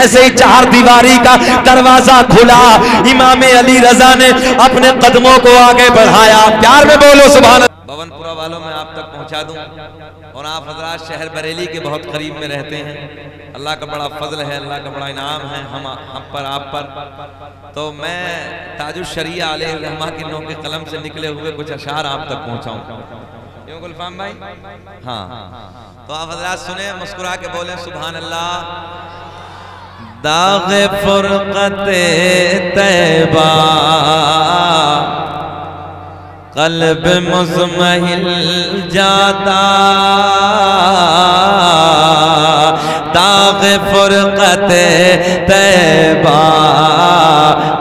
ऐसे ही चार दीवारी का दरवाजा खुला, इमाम अली रजा ने अपने कदमों को आगे बढ़ाया। प्यार में बोलो सुभान अल्लाह। भवनपुरा वालों में आप तक पहुंचा दूं, और आप हजरात शहर बरेली के बहुत करीब में रहते हैं। अल्लाह का बड़ा फजल है, अल्लाह का बड़ा इनाम है हम पर, आप पर। तो मैं ताजुश शरिया अलैहि रहमा के नौ के कलम से निकले हुए कुछ अशार आप तक पहुंचाऊं। क्यों गुलफाम भाई? हाँ, तो आप हजरात सुने, मुस्कुरा के बोले सुभान अल्लाह। दाग़े फुरक़ते तैबा क़ल्ब मुज़महिल जाता, दाग़े फुरक़ते तैबा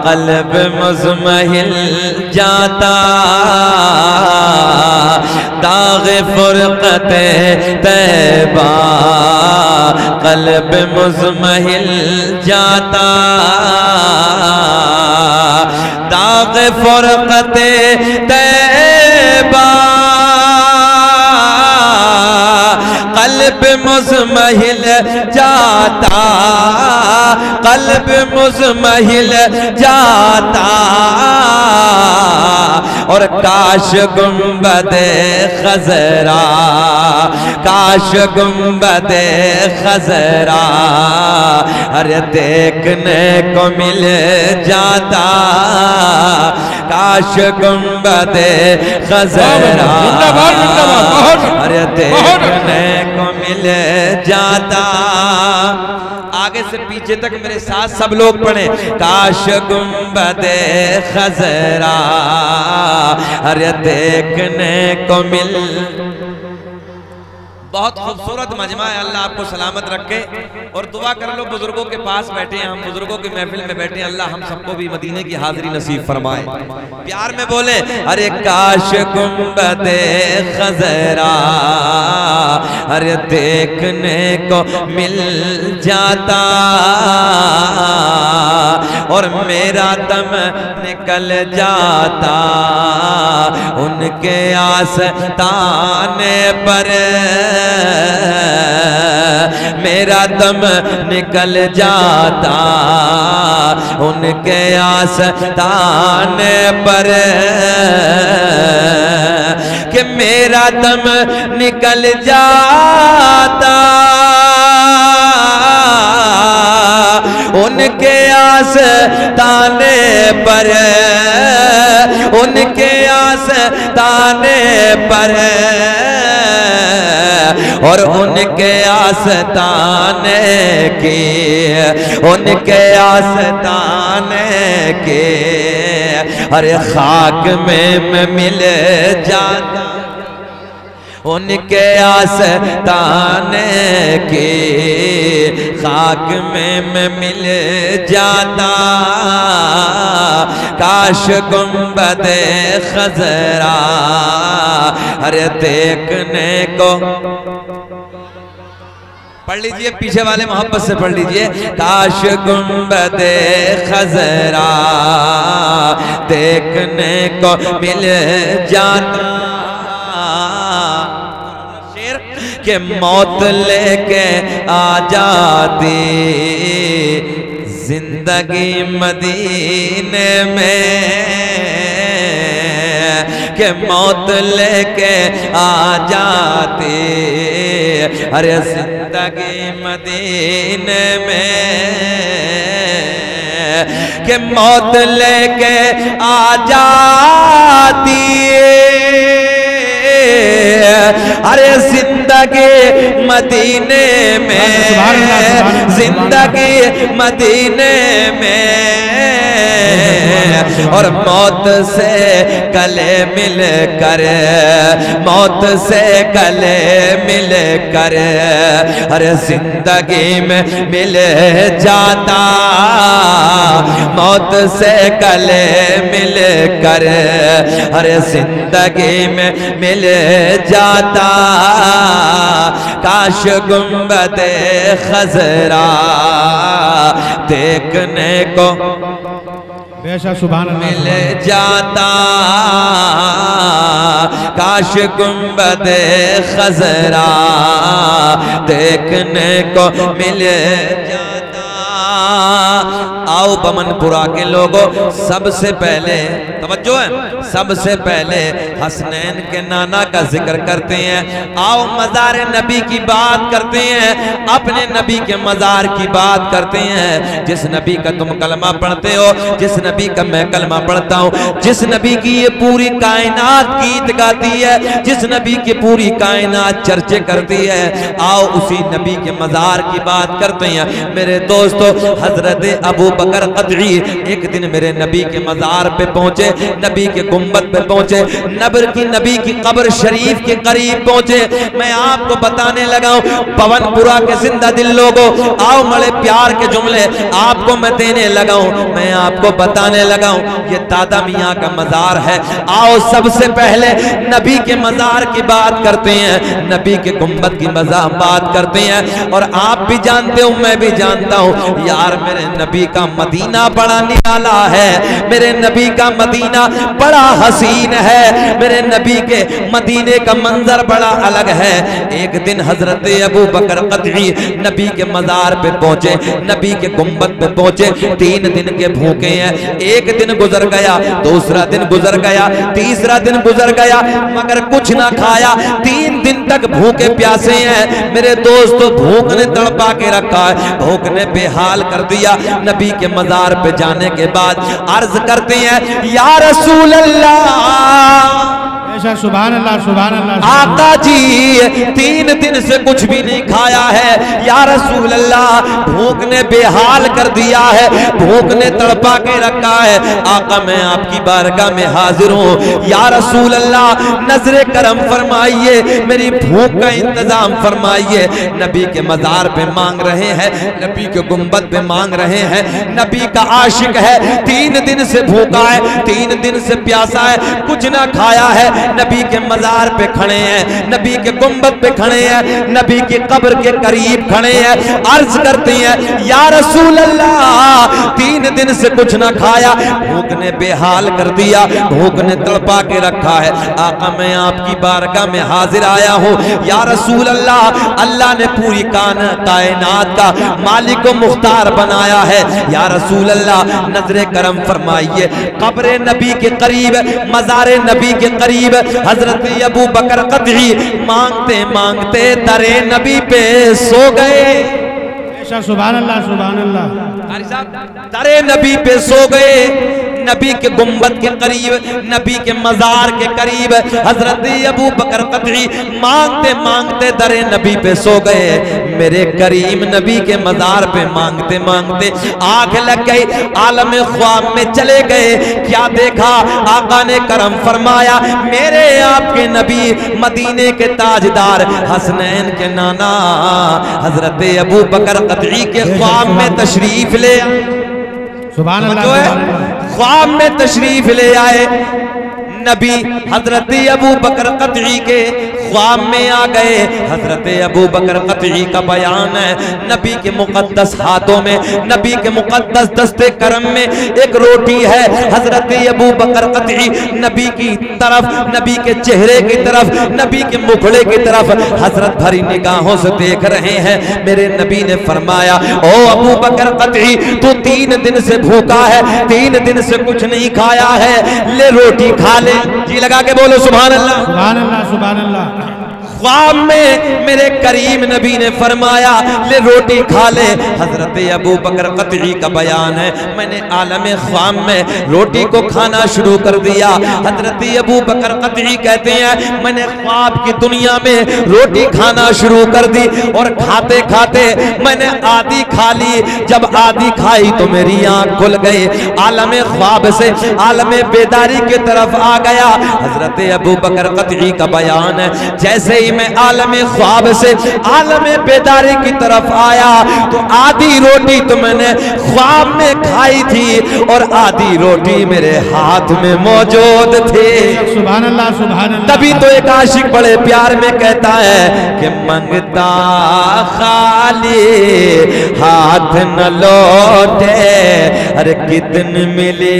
क़ल्ब मुज़महिल जाता, दाग़े फुरक़ते तैबा क़ल्ब मुज़महिल जाता, दाग़े फुरक़ते तैबा क़ल्ब मुज़महिल जाता, क़ल्ब मुज़महिल जाता। और काश गुंबदे खज़रा, काश गुंबदे खज़रा अरे देखने को मिल जाता, काश गुंबदे खज़रा अरे देखने को मिल जाता। आगे से पीछे तक मेरे साथ सब लोग पढ़े, काश गुंबदे खज़रा अरे देखने को मिल। बहुत खूबसूरत मजमा है, अल्लाह आपको सलामत रखे। और दुआ कर लो, बुजुर्गों के पास बैठे हैं हम, बुजुर्गों की महफिल में बैठे हैं, अल्लाह हम सबको भी मदीने की हाजिरी नसीब फरमाए। प्यार में बोले अरे काश गुंबदे खज़रा अरे देखने को मिल जाता, और मेरा दम निकल जाता उनके आस्ताने पर, मेरा दम निकल जाता उनके आस्ताने पर, कि मेरा दम निकल जाता उनके आस्ताने पर, उनके आस्ताने पर, और उनके आस्ताने के, उनके आस्ताने के अरे खाक में मैं मिल जाता, उनके आस्ताने के खाक में मैं मिल जाता, काश गुंबदे खज़रा अरे देखने को। पढ़ लीजिए, पीछे वाले मोहब्बत से पढ़ लीजिए, काश गुंबदे खज़रा देखने को मिल जाता, के मौत लेके आ जाती जिंदगी मदीने में, के मौत लेके आ जाती अरे जिंदगी मदीने में, के मौत लेके आ जाती अरे जिंदगी मदीने में, जिंदगी मदीने में, और मौत से गले मिल कर, मौत से गले मिल कर अरे जिंदगी में मिल जाता, मौत से गले मिल कर अरे जिंदगी में मिल जाता, काश गुंबदे खज़रा देखने को बेशक सुभान मिल जाता, काश गुंबदे खज़रा देखने को मिल जाता। आओ बमनपुरा के लोगों, सबसे पहले तवज्जो है, सबसे पहले हसनैन के नाना का जिक्र करते हैं। आओ मज़ार नबी की बात करते हैं, अपने नबी के मज़ार की बात करते हैं। जिस नबी का तुम कलमा पढ़ते हो, जिस नबी का मैं कलमा पढ़ता हूँ, जिस नबी की ये पूरी कायनात गीत गाती है, जिस नबी की पूरी कायनात चर्चे करती है, आओ उसी नबी के मज़ार की बात करते हैं। मेरे दोस्तों, हजरत अबू बकर क़दरी एक दिन मेरे नबी के मज़ार पे पहुंचे, नबी के गुंबद पे पहुंचे, नबी की कब्र शरीफ के करीब पहुंचे। मैं आपको बताने लगा हूं, पवनपुरा के जिंदा दिल लोगों, आओ बड़े प्यार के जुमले आपको मैं देने लगा हूं। मैं आपको बताने लगा हूं, ये दादा मियाँ का मज़ार है। आओ सबसे पहले नबी के मज़ार की बात करते हैं, नबी के गुंबद की बात करते हैं। और आप भी जानते हो, मैं भी जानता हूं, यार मेरे नबी का मदीना बड़ा निराला है, मेरे नबी का मदीना बड़ा हसीन है, मेरे नबी के मदीने का मंजर बड़ा अलग है। एक दिन हजरत अबू बकर क़दरी नबी के मज़ार पे पहुंचे, नबी के गुंबद पे पहुंचे। 3 दिन के भूखे हैं। एक दिन गुजर गया, दूसरा दिन गुजर गया, तीसरा दिन गुजर गया, मगर कुछ ना खाया। 3 दिन तक भूखे प्यासे हैं। मेरे दोस्तों, भूख ने तड़पा के रखा है, भूख ने बेहाल कर दिया। नबी के मज़ार पे जाने के बाद अर्ज करते हैं, या रसूल अल्लाह, सुभान अल्लाह, सुभान अल्लाह। आका जी 3 दिन से कुछ भी नहीं खाया है, या रसूल अल्लाह, भूख ने बेहाल कर दिया है, भूख ने तड़पा के रखा है। आका मैं आपकी बारगाह में हाजिर हूँ, या रसूल अल्लाह, नजरे करम फरमाइए, मेरी भूख का इंतजाम फरमाइए। नबी के मज़ार पे मांग रहे हैं, नबी के गुंबद पे मांग रहे हैं। नबी का आशिक है, 3 दिन से भूखा है, 3 दिन से प्यासा है, कुछ ना खाया है। नबी के मज़ार पे खड़े हैं, नबी के गुंबद पे खड़े हैं, नबी की कब्र के करीब खड़े हैं। अर्ज करते हैं, या रसूल अल्लाह, 3 दिन से कुछ ना खाया, भूख ने बेहाल कर दिया, भूख ने तड़पा के रखा है। आका मैं आपकी बारगाह में हाजिर आया हूँ, या रसूल अल्लाह, अल्लाह ने पूरी कायनात का मालिक व मुख्तार बनाया है, या रसूल अल्लाह, नजरे करम फरमाइए। कब्र नबी के करीब, मज़ार नबी के करीब हजरत अबू बकर क़दरी मांगते मांगते दरे नबी पे सो गए। सुभान अल्लाह, सुभान अल्लाह। कारी साहब, दरे नबी पे सो गए। नबी के गुंबद के करीब, नबी के मज़ार के करीब हजरत अबू बकर क़दरी मांगते मांगते दरे नबी पे सो गए। मेरे करीम नबी के मज़ार पे मांगते मांगते आंख लग गई, आलम ख्वाब में चले गए। क्या देखा? आका ने करम फरमाया, मेरे आपके नबी मदीने के ताजदार हसनैन के नाना हजरत अबू बकर क़दरी के ख्वाब में तशरीफ ले आए। सुभान अल्लाह, ख्वाब में तशरीफ ले आए। नबी हजरत अबू बकर क़दरी के ख्वाब में आ गए। हजरत अबू बकर क़दरी का बयान है, नबी के मुक़द्दस हाथों में, नबी के मुक़द्दस दस्ते करम में एक रोटी है। हजरत अबू बकर क़दरी नबी की तरफ, नबी के चेहरे की तरफ, नबी के मुखड़े की तरफ हजरत भरी निगाहों से देख रहे हैं। मेरे नबी ने फरमाया, ओ अबू बकर क़दरी, तू 3 दिन से भूखा है, 3 दिन से कुछ नहीं खाया है, ले रोटी खा ले। जी लगा के बोलो सुभान अल्लाह, सुभान अल्लाह, सुभान अल्लाह। ख्वाब में मेरे करीम नबी ने फरमाया, ले रोटी खा ले। हजरत अबू बकर क़दरी का बयान है, मैंने आलम ख्वाब में रोटी को खाना शुरू कर दिया। हजरत अबू बकर क़दरी कहते हैं, मैंने ख्वाब की दुनिया में रोटी खाना शुरू कर दी और खाते खाते मैंने आधी खा ली। जब आधी खाई तो मेरी आंख खुल गई, आलम ख्वाब से आलम बेदारी की तरफ आ गया। हजरत अबू बकर क़दरी का बयान है, जैसे ही मैं आलम ख्वाब से आलम बेदारी की तरफ आया तो आधी रोटी तो मैंने ख्वाब में खाई थी और आधी रोटी मेरे हाथ में मौजूद थी। सुभान अल्लाह, सुभान अल्लाह। तभी तो एक आशिक बड़े प्यार में कहता है कि मंगता खाली हाथ न लौटे, अरे कितने मिले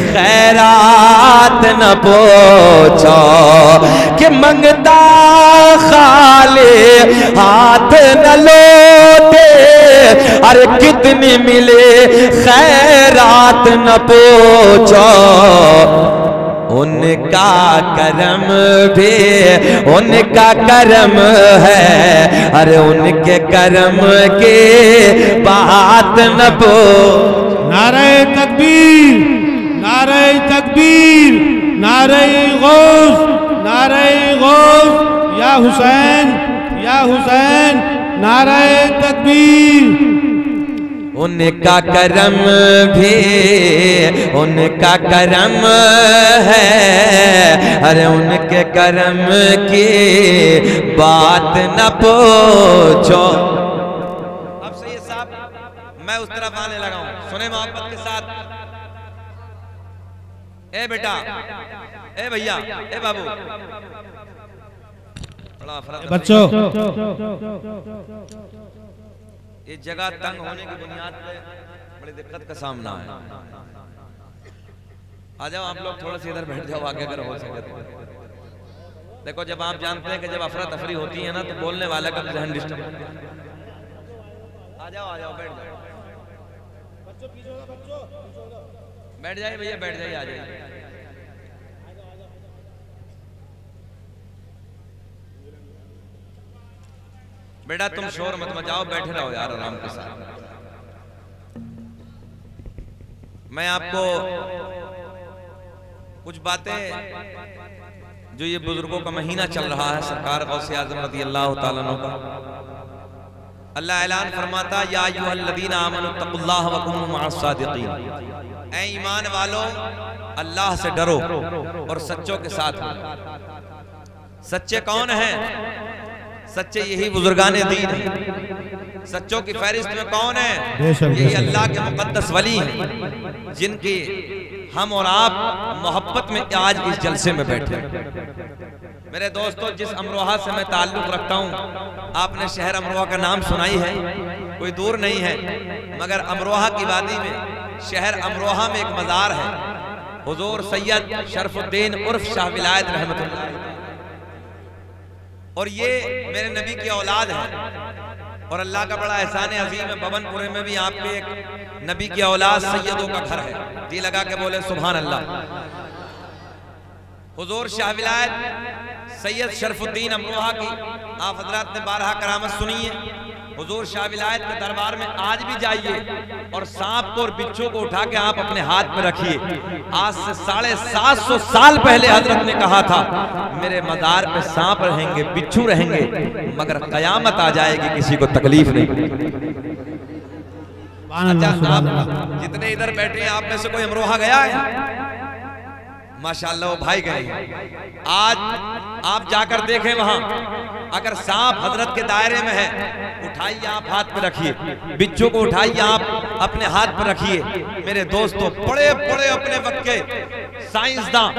खैरात न पूछो, कि मंगता खाले हाथ न लौटे, अरे कितनी मिले खैरात न पूछो, उनका करम भी उनका करम है, अरे उनके करम के बात न पूछो। नारे तकबीर, नारे तकबीर, नारे गौस, नारे गौस, या हुसैन, या हुसैन, नारे तकबीर। उनका करम भी उनका करम है, अरे उनके करम की बात न पूछो। अब सही साहब, मैं उस तरफ आने लगा हूं, सुने मोहब्बत के साथ। ए बेटा, ए भैया, ए बाबू, बच्चों, ये जगह तंग होने की बुनियाद पे बड़ी दिक्कत का सामना है। आ जाओ आप लोग, थोड़ा सा इधर बैठ जाओ आगे अगर हो सके तो। देखो जब आप जानते हैं कि जब अफरा तफरी होती है ना तो बोलने वाला का जहन डिस्टर्ब। आ जाओ बैठ जाओ, बैठ जाइए भैया, बैठ जाइए, आ जाइए। बेटा तुम शोर मत मचाओ, बैठे रहो यार आराम के साथ। मैं आपको कुछ बातें, जो ये बुजुर्गों का महीना चल रहा है, सरकार गौसे आज़म रज़ी अल्लाह ताला अन्हु का, अल्लाह ऐलान फरमाता या अय्युहल्लज़ीना आमनू तक़ुल्लाह व कुनू मअस सादिक़ीन, ऐ ईमान वालों अल्लाह से डरो और सच्चों के साथ हो। सच्चे कौन हैं? सच्चे यही बुजुर्गान दीन हैं। सच्चों की फहरिस्त में कौन है? यही अल्लाह के मुक़द्दस वली हैं, जिनकी हम और आप मोहब्बत में आज इस जलसे में बैठे। मेरे दोस्तों, जिस अमरोहा से मैं ताल्लुक़ रखता हूँ, आपने शहर अमरोहा का नाम सुनाई है, कोई दूर नहीं है, मगर अमरोहा की वादी में, शहर अमरोहा में एक मज़ार है, हुज़ूर सैयद शरफुद्दीन उर्फ शाह विलायत रहमतुल्लाह, और ये मेरे नबी की औलाद है। और अल्लाह का बड़ा एहसान अजीम है, भवनपुरे में भी आपके एक नबी की औलाद सैयदों का घर है। जी लगा के बोले सुभान अल्लाह। हुजूर शाह विलायत सैयद शरफुद्दीन अमरोहा की आप हजरात ने 12 करामत सुनी है। हुजूर शाह विलायत के दरबार में आज भी जाइए और सांप को और बिच्छू को उठा के आप अपने हाथ में रखिए। आज से 750 साल पहले हजरत ने कहा था, मेरे मज़ार पे सांप रहेंगे, बिच्छू रहेंगे, मगर कयामत आ जाएगी, किसी को तकलीफ नहीं। अच्छा, आप जितने इधर बैठे हैं, आप में से कोई अमरोहा गया है? माशाअल्लाह वो भाई गए। आज आप जाकर देखें, वहां अगर सांप हजरत के दायरे में है, उठाइए आप हाथ पे रखिए, बिच्छू को उठाइए आप अपने हाथ पे रखिए। मेरे दोस्तों, बड़े बड़े अपने वक्त के साइंसदान,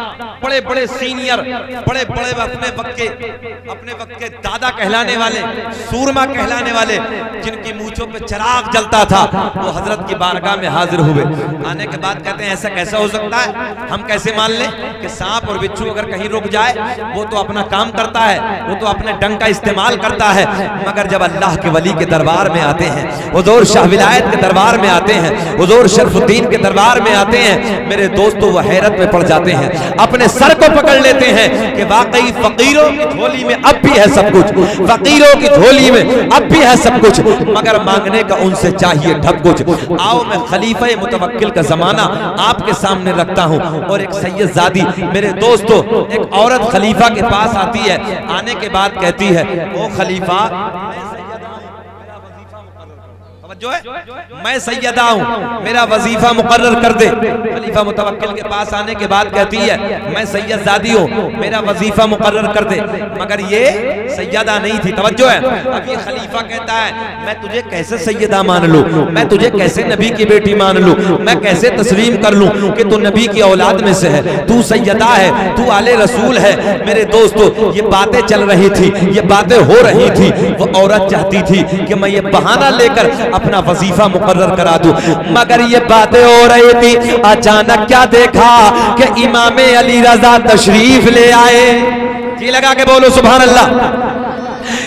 बड़े बड़े सीनियर, बड़े बड़े अपने वक्त के दादा कहलाने वाले, सूरमा कहलाने वाले, जिनकी मूंछों पे चिराग जलता था, वो हजरत की बारगाह में हाजिर हुए। आने के बाद कहते हैं ऐसा कैसा हो सकता है? हम कैसे मान लें कि सांप और बिच्छू अगर कहीं रुक जाए, वो तो अपना काम करता है, वो तो अपने डंक का इस्तेमाल करता है, मगर जब अल्लाह के वली के दरबार में आते हैं, हुजूर शाह विलायत के दरबार में आते हैं, हुजूर शरफुद्दीन के दरबार में आते हैं, मेरे दोस्तों वो हैरत में पड़ जाते हैं, अपने सर को पकड़ लेते हैं कि वाकई फकीरों की झोली में अब भी है सब कुछ, फकीरों की झोली में अब भी है सब कुछ, मगर मांगने का उनसे चाहिए ढब कुछ। आओ मैं खलीफा मुतवक्किल का जमाना आपके सामने रखता हूं। और एक सैयदजादी, मेरे दोस्तों, एक औरत खलीफा के पास आती है, आने के बाद कहती है, ओ खलीफा, जो है मैं सैयदा हूं, मेरा वजीफा मुकर्रर कर दे। खलीफा मुतवक्किल के पास आने के बाद कहती है, मैं सैयदजादी हूं, मेरा वजीफा मुकर्रर कर दे। मगर ये सैयदा नहीं थी, तवज्जो है। अब ये खलीफा कहता है, मैं तुझे कैसे सैयदा मान लूं, मैं तुझे कैसे नबी की बेटी मान लूं, मैं कैसे तस्लीम कर लूं कि तू नबी की औलाद में से है, तू सैयदा है, तू आले रसूल है। मेरे दोस्तों, ये बातें चल रही थी, ये बातें हो रही थी। वो औरत चाहती थी कि मैं ये बहाना लेकर अपना वजीफा मुकर्रर करा दूं, मगर ये बातें हो रही थी। अचानक क्या देखा कि इमाम अली रजा तशरीफ ले आए। जी लगा के बोलो सुभान अल्लाह।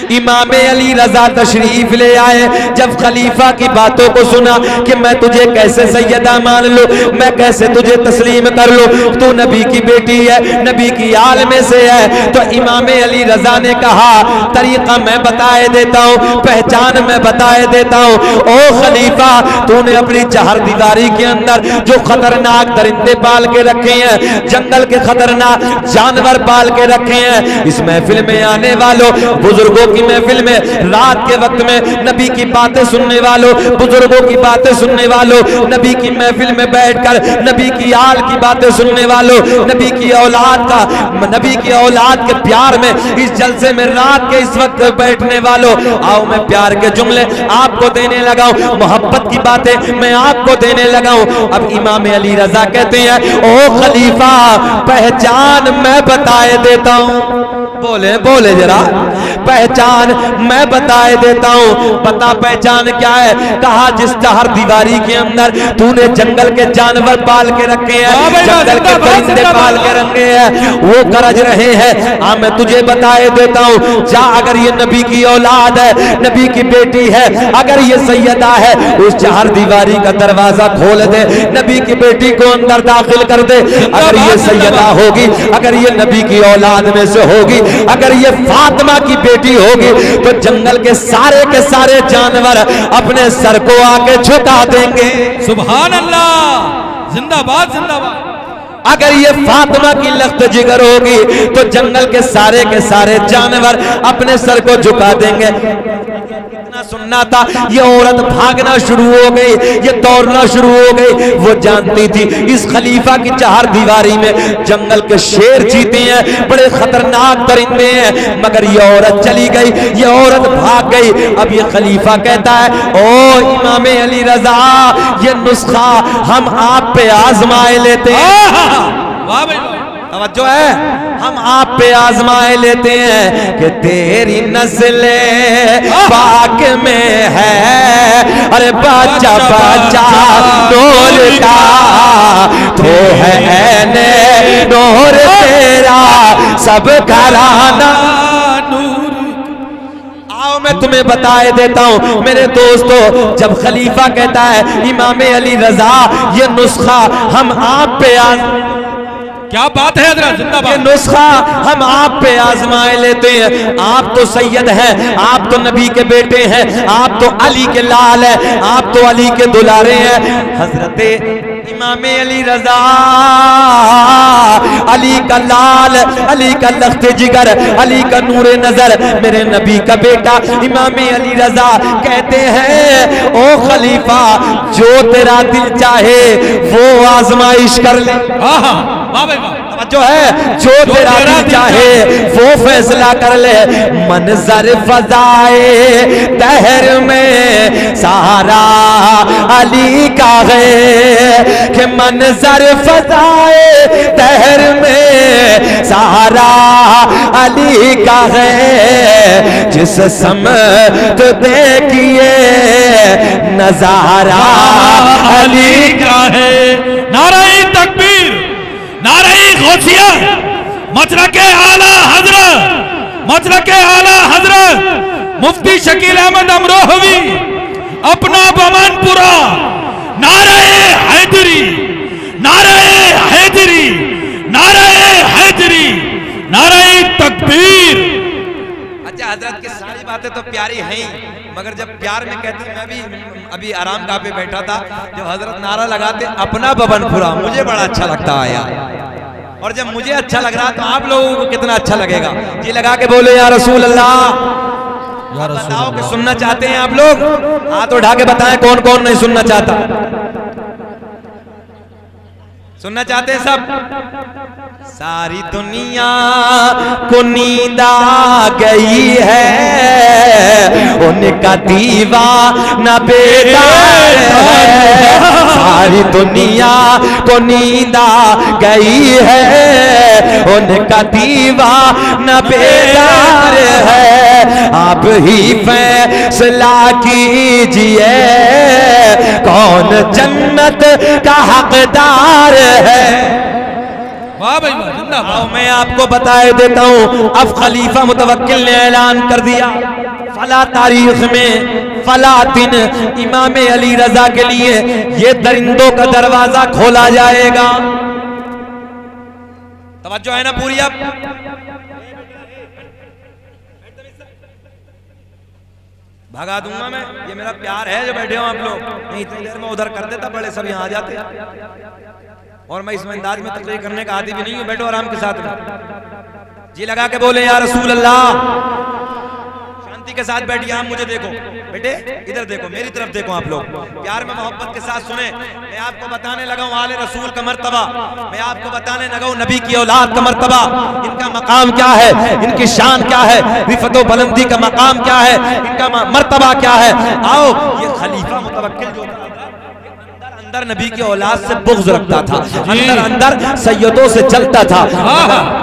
इमाम अली रजा तशरीफ ले आए, जब खलीफा की बातों को सुना कि मैं तुझे कैसे सैयदा मान लूं, मैं कैसे तुझे तस्लीम कर लूं, तू नबी की बेटी है, नबी की आल में से है, तो इमाम अली रजा ने कहा तरीका मैं बताए देता हूँ, पहचान मैं बताए देता हूँ। ओ खलीफा, तूने अपनी चार दीवारी के अंदर जो खतरनाक दरिंदे पाल के रखे हैं, जंगल के खतरनाक जानवर पाल के रखे हैं, इस महफिल में आने वालों, बुजुर्गों की महफिल में, रात के वक्त में नबी की बातें सुनने वालों, बुजुर्गों की बातें सुनने वालों, नबी की महफिल में बैठकर नबी की आल की बातें सुनने वालों, नबी की औलाद के प्यार में इस जलसे में रात के इस वक्त बैठने वालों, आओ मैं प्यार के जुमले आपको देने लगा हूं, मोहब्बत की बातें मैं आपको देने लगा हूं। अब इमाम अली रजा कहते हैं, ओ खलीफा पहचान मैं बताए देता हूं। बोले बोले जरा, पहचान मैं बताए देता हूं। पता पहचान क्या है? कहा जिस चार दीवारी के अंदर तूने जंगल के जानवर पाल के रखे हैं, जंगल के परिंदे पाल के रखे हैं, वो गरज रहे हैं, हाँ मैं तुझे बताए देता हूं। जा, अगर ये नबी की औलाद है, नबी की बेटी है, अगर ये सैयदा है, उस चार दीवारी का दरवाजा खोल दे, नबी की बेटी को अंदर दाखिल कर दे। अगर ये सैयदा होगी, अगर ये नबी की औलाद में से होगी, अगर ये फातिमा की बेटी होगी, तो जंगल के सारे जानवर अपने सर को आके झुका देंगे। सुभान अल्लाह, जिंदाबाद जिंदाबाद। अगर ये फातिमा की लख्त जिगर होगी, तो जंगल के सारे जानवर अपने सर को झुका देंगे। सुनना था, ये औरत भागना शुरू हो गई, ये दौड़ना शुरू हो गई। वो जानती थी इस खलीफा की चार दीवारी में जंगल के शेर चीते हैं, बड़े खतरनाक परिंदे हैं, मगर ये औरत चली गई, ये औरत भाग गई। अब ये खलीफा कहता है, ओ इमाम अली रजा, ये नुस्खा हम आप पे आजमाए लेते हैं। वाह भाई, तवज्जो है, हम आप पे आजमाए लेते हैं कि तेरी नस्ल पाक में है, अरे बच्चा बच्चा नूर का तो है ऐने नूर तेरा सब घराना नूर। आओ मैं तुम्हें बताए देता हूं मेरे दोस्तों, जब खलीफा कहता है इमाम अली रजा, ये नुस्खा हम आप पे क्या बात है हजरत, जिंदाबाद। ये नुस्खा हम आप पे आजमाए लेते हैं। आप तो सैयद हैं, आप तो नबी के बेटे हैं, आप तो अली के लाल हैं, आप तो अली के दुलारे हैं। हजरत इमाम अली रजा, अली का लाल, अली का लख्त जिगर, अली का नूरे नजर, मेरे नबी का बेटा इमाम अली रजा कहते हैं, ओ खलीफा जो तेरा दिल चाहे वो आजमाइश कर ले। जो है, जो तेरा दिल चाहे वो फैसला कर ले। मंजर फजाए तहर में सारा अली का है, कि मंजर फजाए तहर में सारा अली का है, जिस समत देखिए नजारा अली का है। नारे तकबीर, नारे गौसिया, मचरके आला हजरत, मचरके आला हजरत मुफ्ती शकील अहमद अमरोहवी, अपना बमनपुरा, नारे हैदरी, नारे हैदरी, नारे हैदरी, नारे तकबीर। अच्छा, हजरत की सारी बातें तो प्यारी हैं, मगर जब प्यार में कहती, मैं भी अभी आराम गाह पे बैठा था, जब हजरत नारा लगाते अपना बबनपुरा, मुझे बड़ा अच्छा लगता है यार। और जब मुझे अच्छा लग रहा तो आप लोगों को कितना अच्छा लगेगा। जी लगा के बोले या रसूल अल्लाह, या रसूल अल्लाह। कि सुनना चाहते हैं आप लोग? हाथ उठा के बताएं कौन कौन नहीं सुनना चाहता। सुनना चाहते हैं सब? सारी दुनिया को नींद आ गई है, उनका दीवाना बेदार है। सारी दुनिया को नींद आ गई है, उनका दीवाना बेदार है। आप ही फैसला कीजिए कौन जन्नत का हकदार है। वाह भाई वाह, जिंदाबाद। मैं आपको बताए देता हूं, अब खलीफा मुतवक्किल ने ऐलान कर दिया, फला तारीख में फला दिन इमाम अली रजा के लिए ये दरिंदों का दरवाजा खोला जाएगा। तवज्जो है ना पूरी? अब भगा दूंगा मैं, ये मेरा प्यार है जो बैठे हो आप लोग, नहीं इतनी देर में उधर कर देता, बड़े सब यहाँ आ जाते, और मैं इसमें अंदाज में तकरीर करने का आदी भी नहीं हूँ। बैठो आराम के साथ में, जी लगा के बोले या रसूल अल्लाह। शांति के साथ बैठिए, आप मुझे देखो बेटे, इधर देखो, मेरी तरफ देखो, आप लोग प्यार में मोहब्बत के साथ सुने। मैं आपको बताने लगा हूँ आले रसूल का मर्तबा, मैं आपको बताने लगा हूँ नबी की औलाद का मर्तबा, इनका मकाम क्या है, इनकी शान क्या है, रिफत व बुलंदी का मकाम क्या है, इनका मर्तबा क्या है। आओ, ये खलीफा मुतवक्किल जो अंदर नबी की औलाद से बुग़्ज़ रखता था, अंदर अंदर सैयदों से चलता था।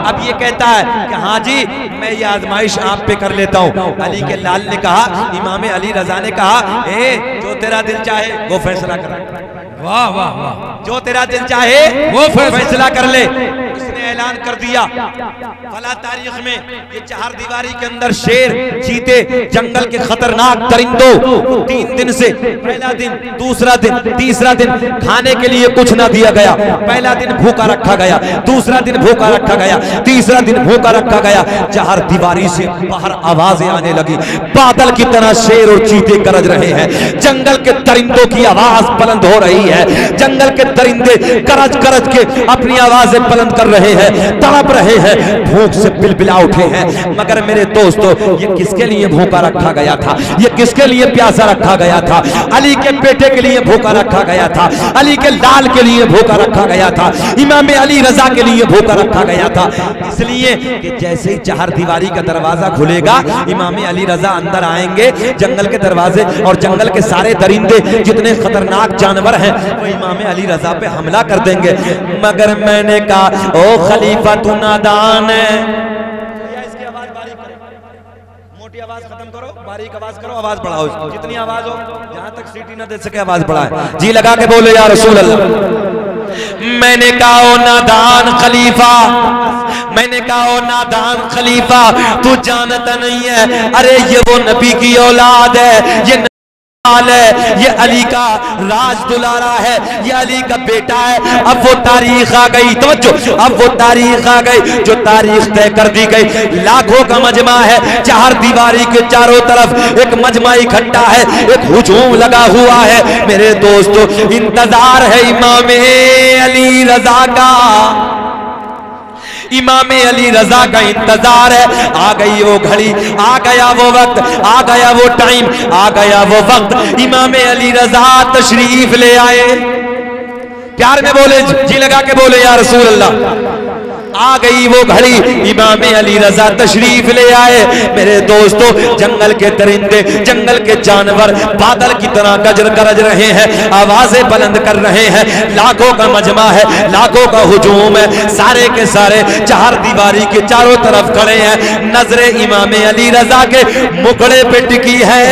अब ये कहता है कि हाँ जी मैं ये आजमाइश आप पे कर लेता हूँ। अली के लाल ने कहा, इमाम अली रजा ने कहा, ए जो तेरा दिल चाहे वो फैसला कर। वाह वाह वाह, जो तेरा दिल चाहे वो फैसला कर ले। इसने ऐलान कर दिया, फला तारीख में ये चार दीवारी के अंदर शेर, चीते, जंगल के खतरनाक परिंदों 3 दिन से, पहला दिन, दूसरा दिन, तीसरा दिन खाने के लिए कुछ ना दिया गया। पहला दिन भूखा रखा गया, दूसरा दिन भूखा रखा गया, तीसरा दिन भूखा रखा गया। चार दीवारी से बाहर आवाजें आने लगी, बादल की तरह शेर और चीते गरज रहे हैं, जंगल के परिंदों की आवाज बुलंद हो रही है, जंगल के दरिंदे गरज गरज के अपनी आवाजें बुलंद कर रहे हैं, तड़प रहे हैं, भूख से बिलबिला उठे हैं। मगर मेरे दोस्तों, ये किसके लिए भूखा रखा गया था, ये किसके लिए प्यासा रखा गया था? अली के बेटे के लिए भूखा रखा गया था, अली के लाल के लिए भूखा रखा गया था, इमाम अली रजा के लिए भूखा रखा गया था। इसलिए कि जैसे ही चार दीवारी का दरवाजा खुलेगा, इमाम अली रजा अंदर आएंगे, जंगल के दरवाजे और जंगल के सारे दरिंदे जितने खतरनाक जानवर हैं वो इमाम अली रजा पे हमला कर देंगे। मगर मैंने कहा, ओ खलीफा तू नादान है, इसकी आवाज बारीक करो, मोटी आवाज खत्म करो, बारीक आवाज करो, आवाज बढ़ाओ, जितनी आवाज हो, जहां तक सीटी ना दे सके आवाज बढ़ाए। जी लगा के बोले या रसूल अल्लाह। मैंने कहा, ओ नादान खलीफा, मैंने कहा, ओ नादान खलीफा, तू जानता नहीं है, अरे ये वो नबी की औलाद है, ये है, ये अली का राज दुलारा है, ये अली का बेटा है। अब वो तारीख आ गई, तो अब वो तारीख आ गई जो तारीख तय कर दी गई। लाखों का मजमा है, चार दीवारी के चारों तरफ एक मजमा इकट्ठा है, एक हुजूम लगा हुआ है। मेरे दोस्तों, इंतजार है इमाम अली रजा का, इमाम अली रजा का इंतजार है। आ गई वो घड़ी, आ गया वो वक्त, आ गया वो टाइम, आ गया वो वक्त। इमाम अली रजा तशरीफ ले आए। प्यार में बोले, जी लगा के बोले या रसूल अल्लाह। आ गई वो घड़ी, इमाम अली रजा तशरीफ ले आए। मेरे दोस्तों, जंगल के दरिंदे, जंगल के जानवर बादल की तरह गरज रहे हैं, आवाजें बुलंद कर रहे हैं। लाखों का मजमा है, लाखों का हुजूम है, सारे के सारे चार दीवारी के चारों तरफ खड़े हैं। नजरे इमाम अली रजा के मुखड़े पे टिकी है,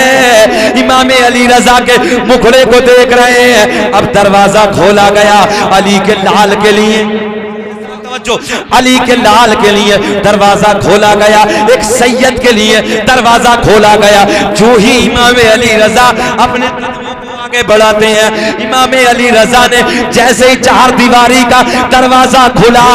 इमाम अली रजा के मुखड़े को देख रहे हैं। अब दरवाजा खोला गया अली के लाल के लिए, अली के लाल के लिए दरवाजा खोला गया, एक सैयद के लिए दरवाजा खोला गया। जो ही इमाम अली रजा अपने कदमों को आगे बढ़ाते हैं, इमाम अली रजा ने जैसे ही चार दीवारी का दरवाजा खुला,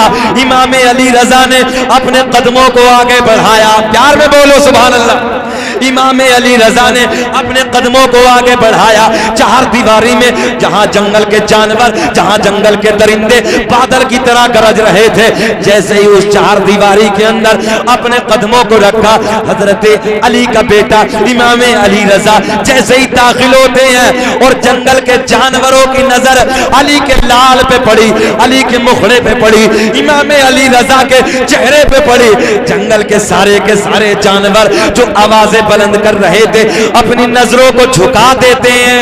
इमाम अली रजा ने अपने कदमों को आगे बढ़ाया। प्यार में बोलो सुभान अल्लाह। इमाम अली रजा ने अपने कदमों को आगे बढ़ाया। चार दीवारी में जहां जंगल के जानवर, जहां जंगल के दरिंदे बादल की तरह गरज रहे थे, जैसे ही उस चार दीवारी के अंदर अपने कदमों को रखा, हजरत अली का बेटा इमाम अली रजा जैसे ही दाखिल होते हैं और जंगल के जानवरों की नजर अली के लाल पे पड़ी, अली के मुखड़े पे पड़ी, इमाम अली रजा के चेहरे पे पड़ी, जंगल के सारे जानवर जो आवाजें बुलंद कर रहे थे अपनी नजरों को झुका देते हैं,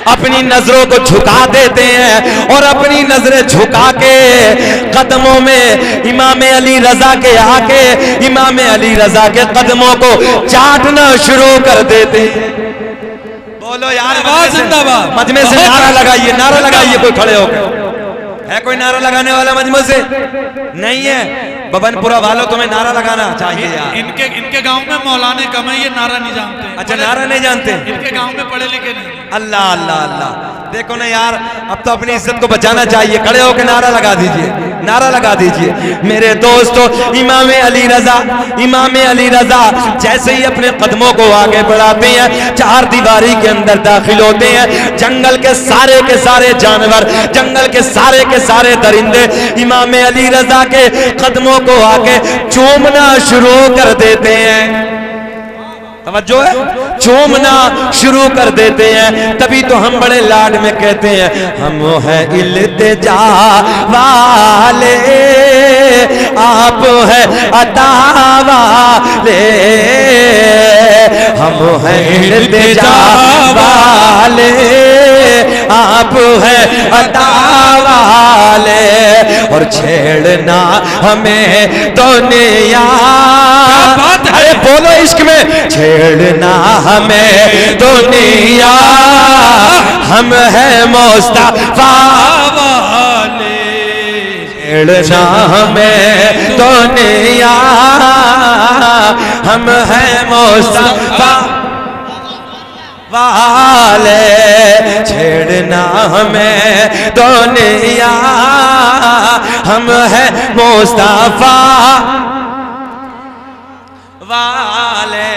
अपनी नजरों को झुका देते हैं और अपनी नजरें झुका के कदमों में इमाम अली रजा के आके इमाम अली रजा के कदमों को चाटना शुरू कर देते हैं। बोलो यार, जिंदाबाद। मजमे से नारा लगाइए, नारा लगाइए, कोई खड़े होकर। है कोई नारा लगाने वाला मजमू से? नहीं है। बबनपुरा वालों तुम्हें नारा लगाना चाहिए यार। इनके गांव में मौलाने कम है, ये नारा नहीं जानते। अच्छा नारा नहीं जानते? इनके गांव में पढ़े लिखे नहीं। अल्लाह अल्लाह अल्लाह। देखो ना यार, अब तो अपनी इज्जत को बचाना चाहिए। खड़े होकर नारा लगा दीजिए, नारा लगा दीजिए। मेरे दोस्तों, इमाम अली रजा जैसे ही अपने कदमों को आगे बढ़ाते हैं, चार दीवारी के अंदर दाखिल होते हैं, जंगल के सारे जानवर, जंगल के सारे दरिंदे इमाम अली रजा के कदमों को आके चूमना शुरू कर देते हैं। तवज्जो है, चूमना शुरू कर देते हैं। तभी तो हम बड़े लाड में कहते हैं, हम है इल्तिजा वाले, आप है अता वाले, हम है इल्तिजा वाले, आप है अता वाले, और छेड़ना हमें दुनिया, अरे बोलो इश्क में, छेड़ना हमें दुनिया, हम है मुस्तफा वाले, छेड़ना हमें दुनिया, हम है मुस्तफा वाले, छेड़ना हमें दुनिया, हम है मुस्तफा वाले।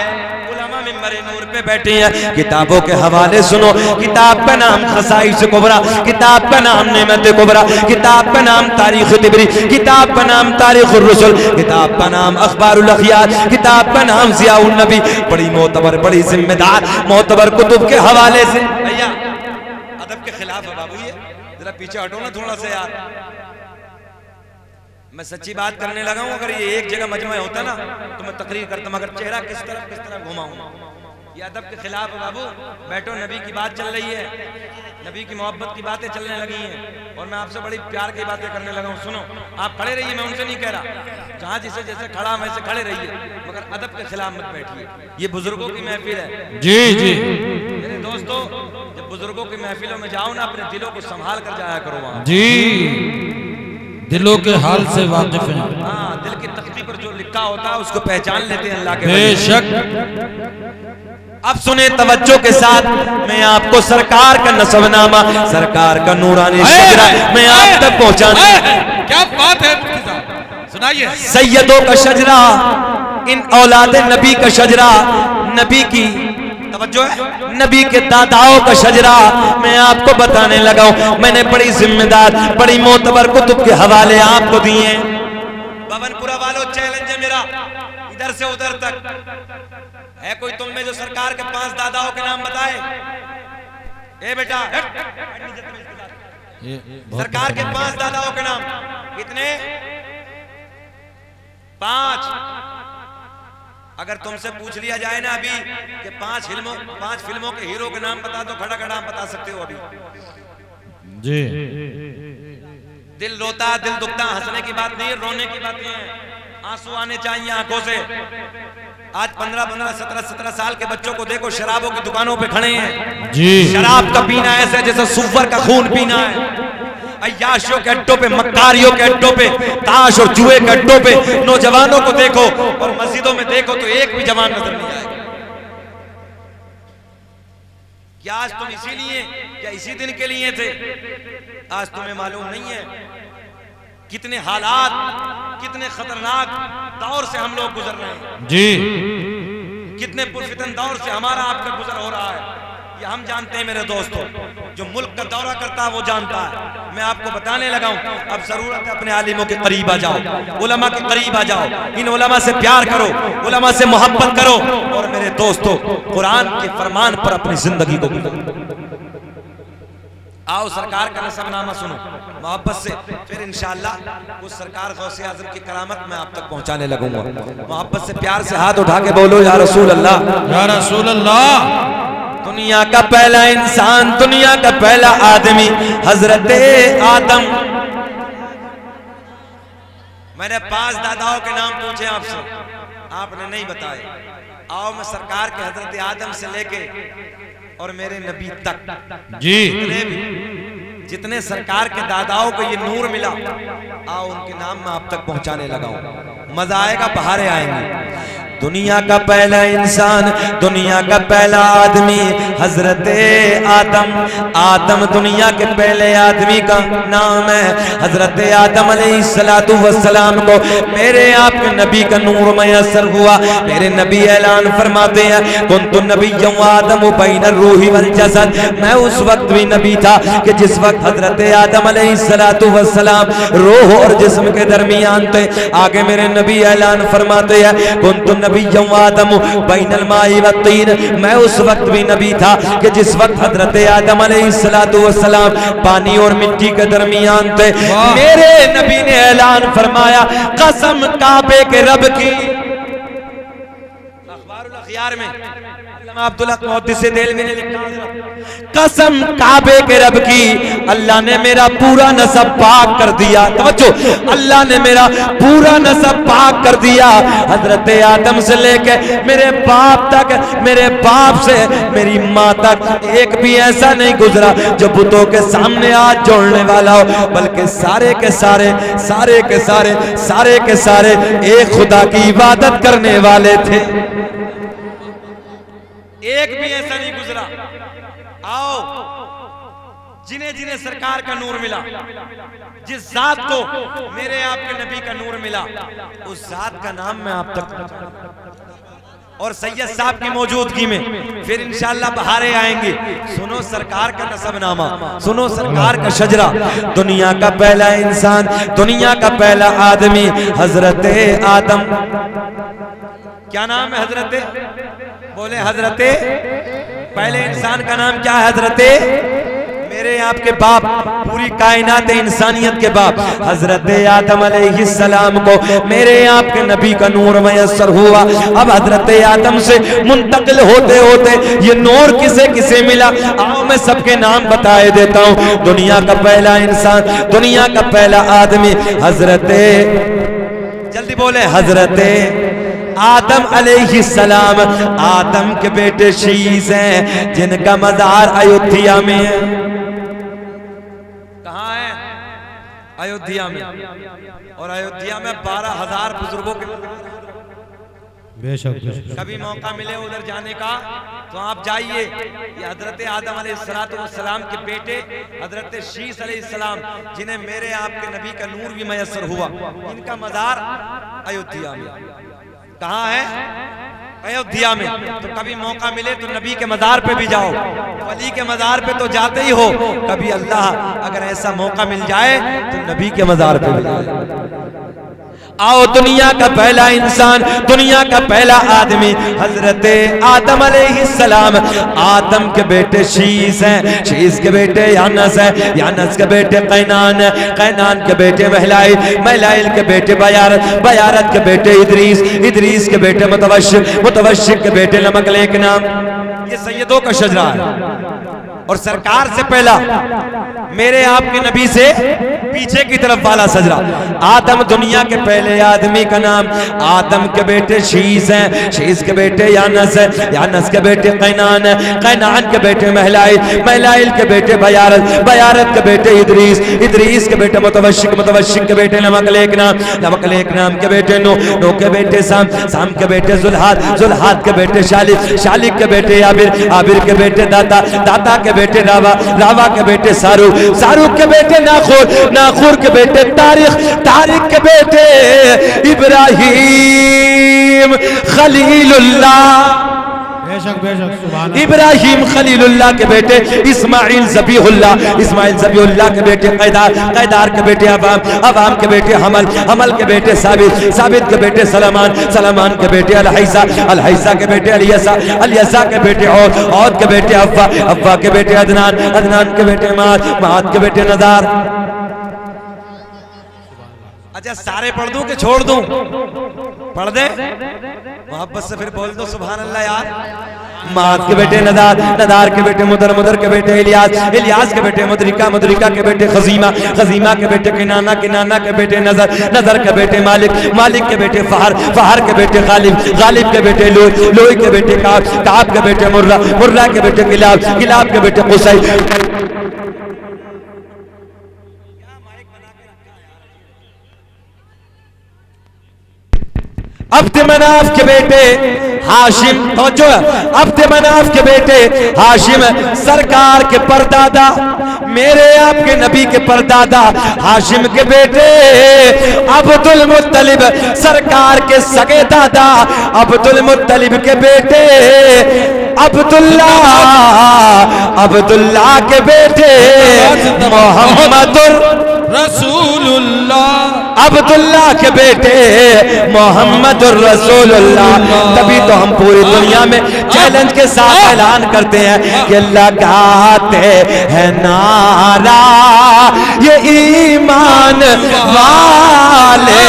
उलमा मिंबर नूर पे बैठी हैं, किताबों के हवाले सुनो। किताब का नाम खसाइस कुबरा, किताब का नाम नेमत कुबरा, किताब का नाम तारीख तिबरी, किताब का नाम तारीख रुसुल, किताब का नाम अखबारुल अखियार, किताब का नाम ज़ियाउन नबी। बड़ी मोतबर, बड़ी जिम्मेदार मोतबर कुतुब के हवाले से। भैया अदब के खिलाफ है बाबू, ये जरा पीछे हटो ना थोड़ा सा यार। मैं सच्ची बात करने लगा हूं। अगर ये एक जगह मजमा होता ना तो मैं तकरीर करता, मगर चेहरा किस तरफ घुमाऊं। ये अदब के खिलाफ है बाबू। बैठो, नबी की बात चल रही है, नबी की मोहब्बत की बातें चलने लगी हैं, और मैं आपसे बड़ी प्यार की बातें करने लगा हूं। सुनो, आप खड़े रहिए, मैं उनसे नहीं कह रहा, जहां जिसे जैसे खड़ा वैसे खड़े रहिए, मगर अदब के खिलाफ मत बैठिए। ये बुजुर्गों की महफिल है। जी जी मेरे दोस्तों, जब बुजुर्गों की महफिलों में जाओ ना, अपने दिलों को संभाल कर जाया करो वहां। जी, दिलों के हाल से वाकिफ हैं। हाँ, दिल की तख्ती पर जो लिखा होता है उसको पहचान लेते हैं अल्लाह के। बेशक। अब सुने तवज्जो के साथ, मैं आपको सरकार का नसबनामा, सरकार का नूरानी शजरा मैं आप तक पहुंचाने। क्या बात है मुफ्ती साहब, सुनाइए। सैयदों का शजरा, इन औलादे नबी का शजरा, नबी की तवज्जो है, नबी के दादाओं का शजरा मैं आपको बताने लगा हूं। मैंने बड़ी जिम्मेदार, बड़ी मोतबर कुतुब के हवाले आपको दिए। बबनपुरा वालों, चैलेंज है मेरा, इधर से उधर तक है कोई तुम में जो सरकार के 5 दादाओं के नाम बताए? ए बेटा, सरकार के 5 दादाओं के नाम कितने? 5। अगर तुमसे पूछ लिया जाए ना अभी कि 5 फिल्मों के हीरो के नाम बता दो, खड़ा खड़ा आप बता सकते हो अभी? जी। दिल रोता, दिल दुखता, हंसने की बात नहीं है, रोने की बात नहीं है, आंसू आने चाहिए आंखों से। आज 15-15, 17-17 साल के बच्चों को देखो, शराबों की दुकानों पे खड़े हैं। जी। शराब का पीना ऐसा जैसे सुअर का खून पीना है। अय्याशियों के अड्डों पे, मक्कारियों के अड्डों पे, ताश और जुए के अड्डों पे नौजवानों को देखो, और मस्जिदों में देखो तो एक भी जवान नजर नहीं आएगा। क्या आज तुम इसीलिए, क्या इसी दिन के लिए थे? आज तुम्हें मालूम नहीं है कितने हालात, कितने खतरनाक दौर से हम लोग गुजर रहे हैं। जी। कितने पुरफितन दौर से हमारा आपका गुजर हो रहा है, ये हम जानते हैं मेरे दोस्तों। जो मुल्क का दौरा करता है वो जानता है। मैं आपको बताने लगा हूं, अब जरूरत है अपने आलिमों के करीब आ जाओ, उलमा के करीब आ जाओ, इन उलमा से प्यार करो, उलमा से मोहब्बत करो, और मेरे दोस्तों कुरान के फरमान पर अपनी जिंदगी को आओ। सरकार का नसबनामा सुनो मोहब्बत से, फिर इंशाअल्लाह उस सरकार गौसे आज़म की करामत मैं आप तक पहुंचाने लगूंगा। मोहब्बत से, प्यार से हाथ उठा के बोलो या रसूल अल्लाह, या रसूल अल्लाह। दुनिया का पहला इंसान, दुनिया का पहला आदमी हजरत आदम। मैंने 5 दादाओं के नाम पूछे आपसे, आपने नहीं बताए। आओ मैं सरकार के हजरत आदम से लेके और मेरे नबी तक, जी, जितने सरकार के दादाओं को ये नूर मिला, आओ उनके नाम में आप तक पहुंचाने लगा हूं। मजा आएगा, बहारें आएंगी। दुनिया का पहला इंसान, दुनिया का पहला आदमी हजरत आदम। आदम दुनिया के पहले आदमी का नाम है। हजरत आदम अलैहिस्सलातु वस्सलाम को मेरे आपके नबी का नूर मयसर हुआ। मेरे नबी ऐलान फरमाते हैं, कुन्तु नबिय्यन व आदम बैनर रूही वल जसद। मैं उस वक्त भी नबी था कि जिस वक्त हजरत आदम अलैहिस्सलातु वस्सलाम रूह और जिस्म के दरमियान थे। आगे मेरे नबी ऐलान फरमाते हैं, कुन्तु आदम बैनल माई व तीन। मैं उस वक्त भी नबी था कि जिस वक्त हजरत आदम अलैहिस्सलातु वस्सलाम पानी और मिट्टी के दरमियान थे। मेरे नबी ने ऐलान फरमाया, कसम काबे के रब की। अखबारुल अखयार में अब्दुल्लाह मुहद्दिस देलवी ने लिखा, कसम काबे के रब की, अल्लाह ने मेरा पूरा नसब पाक कर दिया। तवज्जो, अल्लाह ने मेरा पूरा नसब पाक कर दिया। हजरत आदम से लेके मेरे बाप तक, मेरे बाप से मेरी माँ तक एक भी ऐसा नहीं गुजरा जो बुतों के सामने हाथ जोड़ने वाला हो, बल्कि सारे के सारे, सारे के सारे, सारे के सारे एक खुदा की इबादत करने वाले थे। एक भी ऐसा नहीं गुजरा। आओ, जिन्हें जिन्हें सरकार का नूर मिला, जिस जात को मेरे आपके नबी का नूर मिला, उस जात का नाम मैं आप तक और सैयद साहब की मौजूदगी में फिर इंशाअल्लाह बहारें आएंगी। सुनो सरकार का नसबनामा, सुनो सरकार का शजरा। दुनिया का पहला इंसान, दुनिया का पहला आदमी हजरत आदम। क्या नाम है हजरत? बोले हजरत। पहले इंसान का नाम क्या है? हजरत मेरे आपके बाप, पूरी कायनात इंसानियत के बाप हजरत आदम अलैहिस्सलाम को मेरे आपके नबी का नूर मयसर हुआ। अब हजरत आदम से मुंतकिल होते होते ये नूर किसे किसे मिला, आओ मैं सबके नाम बताए देता हूँ। दुनिया का पहला इंसान, दुनिया का पहला आदमी हजरत, जल्दी बोले, हजरत आदम अलैहिस्सलाम। आदम के बेटे शीस हैं जिनका मज़ार अयोध्या में है। कहाँ है? अयोध्या में। और अयोध्या में 12,000 बुजुर्गों के बेशक। कभी मौका मिले उधर जाने का तो आप जाइए। ये हजरत आदम अलैहिस्सलाम के बेटे हजरत शीस अलैहिस्सलाम, जिन्हें मेरे आपके नबी का नूर भी मयसर हुआ, इनका मज़ार अयोध्या में। कहाँ है? अयोध्या में। तो कभी मौका मिले तो नबी के मज़ार पे भी जाओ। वली के मज़ार पे तो जाते ही हो, कभी अल्लाह अगर ऐसा मौका मिल जाए तो नबी के मज़ार पे भी जाए। आओ, दुनिया का पहला इंसान, दुनिया का पहला आदमी हजरत आदम अलैहिस्सलाम। आदम के बेटे शीस हैं, शीस के बेटे यानस हैं, यानस के बेटे कैनान है, कैनान के बेटे महलाइल, महलाइल के बेटे बयारत, बयारत के बेटे इदरीस, इदरीस के बेटे मुतवश्शिक, मुतवश्शिक के बेटे लमकलेक नाम। ये सैयदों का शजरा है। और सरकार से पहला मेरे आपके नबी से पीछे की तरफ वाला सजरा आदम। दुनिया के पहले आदमी का नाम आदम के बेटे शीस हैं, शीस के बेटे यानस है, यानस के बेटे कैनान है, कैनान के बेटे महलाइल, महलाइल के बेटे बयारत, बयारत के बेटे इदरीस, इदरीस के बेटे मुतवश्शिक, मुतवश्शिक के बेटे लमकलेक नाम, लमकलेक नाम के बेटे नो, नो के बेटे साम, साम के बेटे जुल्हाद, जुल्हाद के बेटे शालिक, शालिक के बेटे आबिर, आबिर के बेटे दाता, दाता के बेटे रावा, रावा के बेटे सारूक, सारूक के बेटे नाखुर, नाखुर के बेटे तारिक, तारिक के बेटे इब्राहिम खलीलुल्लाह। बेशक बेशक, सुभान इब्राहिम खलीलुल्लाह के बेटे इस्माइल ज़बीहुल्लाह, इस्माइल ज़बीहुल्लाह के बेटे कैदार, कैदार के बेटे अवाम, अवाम के बेटे हमल, हमल के बेटे साबित, साबित के बेटे सलमान, सलमान के बेटे अलहैसा, अलहैसा के बेटे अलियसा, अलियसा के बेटे औद के बेटे अव्वा, अव्वा के बेटे अदनान, अदनान के बेटे माद, माद के बेटे नदार। अच्छा सारे पढ़ दूं कि छोड़ दूं? पढ़ दे मोहब्बत से, फिर बोल दो सुभान अल्लाह यार। माद के बेटे नदार, नदार के बेटे मुदर, मुदर के बेटे इलियास, इलियास के बेटे मुदरिका, मुदरिका के बेटे खजीमा, खजीमा के बेटे किनाना, किनाना के बेटे नजर, नजर के बेटे मालिक, मालिक के बेटे फहर, फहर के बेटे गालिब, गालिब के बेटे लोई, लोई के बेटे काब, काब के बेटे मुर्रा, मुर्रा के बेटे गिलाब, गिलाब के बेटे कुसै। अब्द मनाफ के बेटे हाशिम, तो जो अब्द मनाफ के बेटे हाशिम सरकार के परदादा, मेरे आपके नबी के परदादा हाशिम के बेटे अब्दुल मुत्तलिब सरकार के सगे दादा, अब्दुल मुत्तलिब के बेटे अब्दुल्ला, अब्दुल्ला के बेटे मोहम्मदुर रसूलुल्लाह, अब्दुल्ला के बेटे मोहम्मद रसूलुल्लाह। तभी तो हम पूरी दुनिया में चैलेंज के साथ ऐलान करते हैं कि लगाते हैं नारा ये ईमान वाले,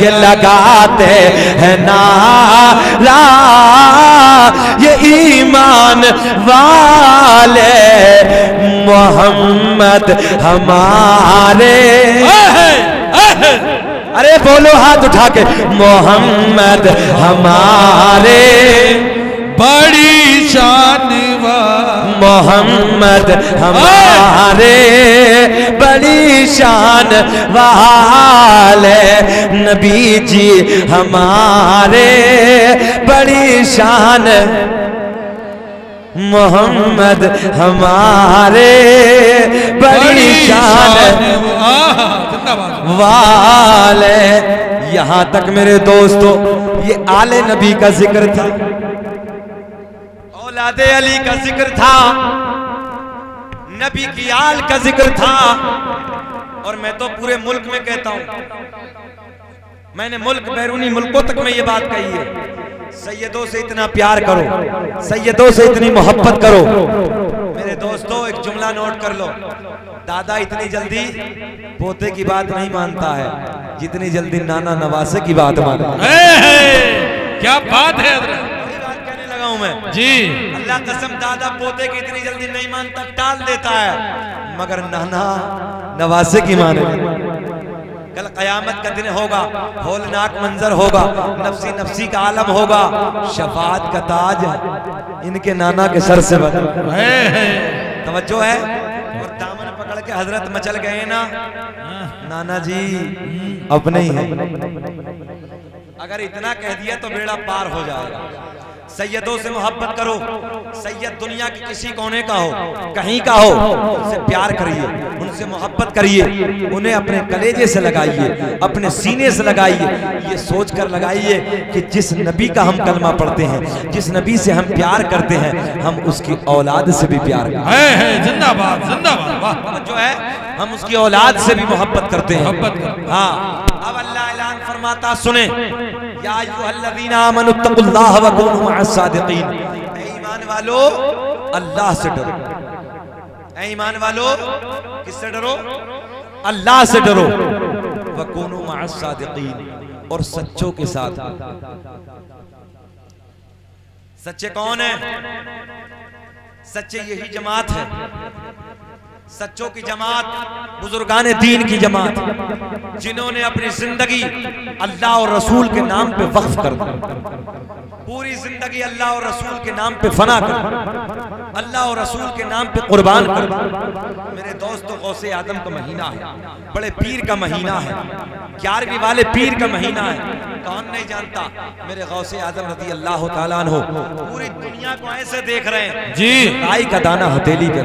ये लगाते हैं नारा ये ईमान वाले, मोहम्मद हमारे, अरे बोलो हाथ उठा के, मोहम्मद हमारे बड़ी शान, मोहम्मद हमारे बड़ी शान वाले, नबी जी हमारे बड़ी शान, मोहम्मद हमारे बड़ी शान वाले। यहां तक मेरे दोस्तों ये आले नबी का जिक्र था, औलादे अली का जिक्र था, नबी की आल का जिक्र था। और मैं तो पूरे मुल्क में कहता हूं, मैंने मुल्क बैरूनी मुल्कों तक में ये बात कही है, सैयदों से इतना प्यार करो, सैयदों से इतनी मोहब्बत करो। मेरे दोस्तों एक जुमला नोट कर लो, दादा इतनी जल्दी पोते की बात नहीं मानता है जितनी जल्दी नाना नवासे की बात मानता है। क्या बात है, बात कहने लगा हूं मैं जी। अल्लाह कसम, दादा पोते की इतनी जल्दी नहीं मानता, टाल देता है, मगर नाना नवासे की माने। कल कयामत का दिन होगा, होलनाक मंजर होगा, नफसी नफसी का आलम होगा, शफाअत का ताज इनके नाना के सर से बना। तवज्जो है? और दामन पकड़ के हजरत मचल गए ना, नाना जी अपने ही है। अगर इतना कह दिया तो बेड़ा पार हो जाएगा। सैयदों से मोहब्बत करो, सैयद दुनिया के किसी कोने का हो, कहीं का हो, उनसे प्यार करिए, उनसे मोहब्बत करिए, उन्हें अपने कलेजे से लगाइए, अपने सीने से लगाइए, ये सोच कर लगाइए कि जिस नबी का हम कलमा पढ़ते हैं, जिस नबी से हम प्यार करते हैं, हम उसकी औलाद से भी प्यार करते हैं। जिंदाबाद जिंदाबाद। जो है हम उसकी औलाद से भी मोहब्बत करते हैं। हाँ, अब अल्लाह ऐलान फरमाता सुने, या अय्युहल्लज़ीना आमनुत्तकुल्लाह व कूनू मअस-सादिकीन। ऐ ईमान वालो अल्लाह से डरो, ऐ ईमान वालो किससे डरो? अल्लाह से डरो। व कूनू मअस-सादिकीन, और सच्चों के साथ। सच्चे कौन है? सच्चे यही जमात है, सच्चों की जमात, बुजुर्गाने दीन की जमात, जिन्होंने अपनी जिंदगी अल्लाह और रसूल के नाम पे वक्फ कर दी, पूरी जिंदगी अल्लाह और रसूल के नाम पे फना कर दी, अल्लाह और रसूल के नाम पे कुर्बान कर दी। मेरे दोस्तों, गौसे आदम का महीना है, बड़े पीर का महीना है, 11वीं वाले पीर का महीना है। कौन नहीं जानता मेरे गौसे आदम रज़ी अल्लाह तआला अन्हु पूरी दुनिया को ऐसे देख रहे हैं जी, राई का दाना हथेली पे,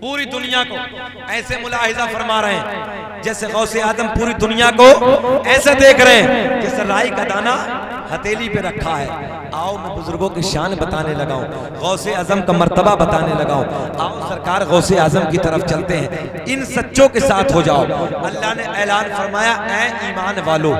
पूरी दुनिया को ऐसे मुलाहिजा फरमा रहे हैं जैसे गौसे आदम पूरी दुनिया को ऐसे देख रहे हैं जैसे राई का दाना हथेली पे रखा है। आओ मैं बुजुर्गों की शान बताने लगा हूँ, गौसे आजम का मर्तबा बताने लगा हूँ। आओ सरकार गौसे आजम की तरफ चलते हैं, इन सच्चों के साथ हो जाओ। अल्लाह ने ऐलान फरमाया, ऐ ईमान वालो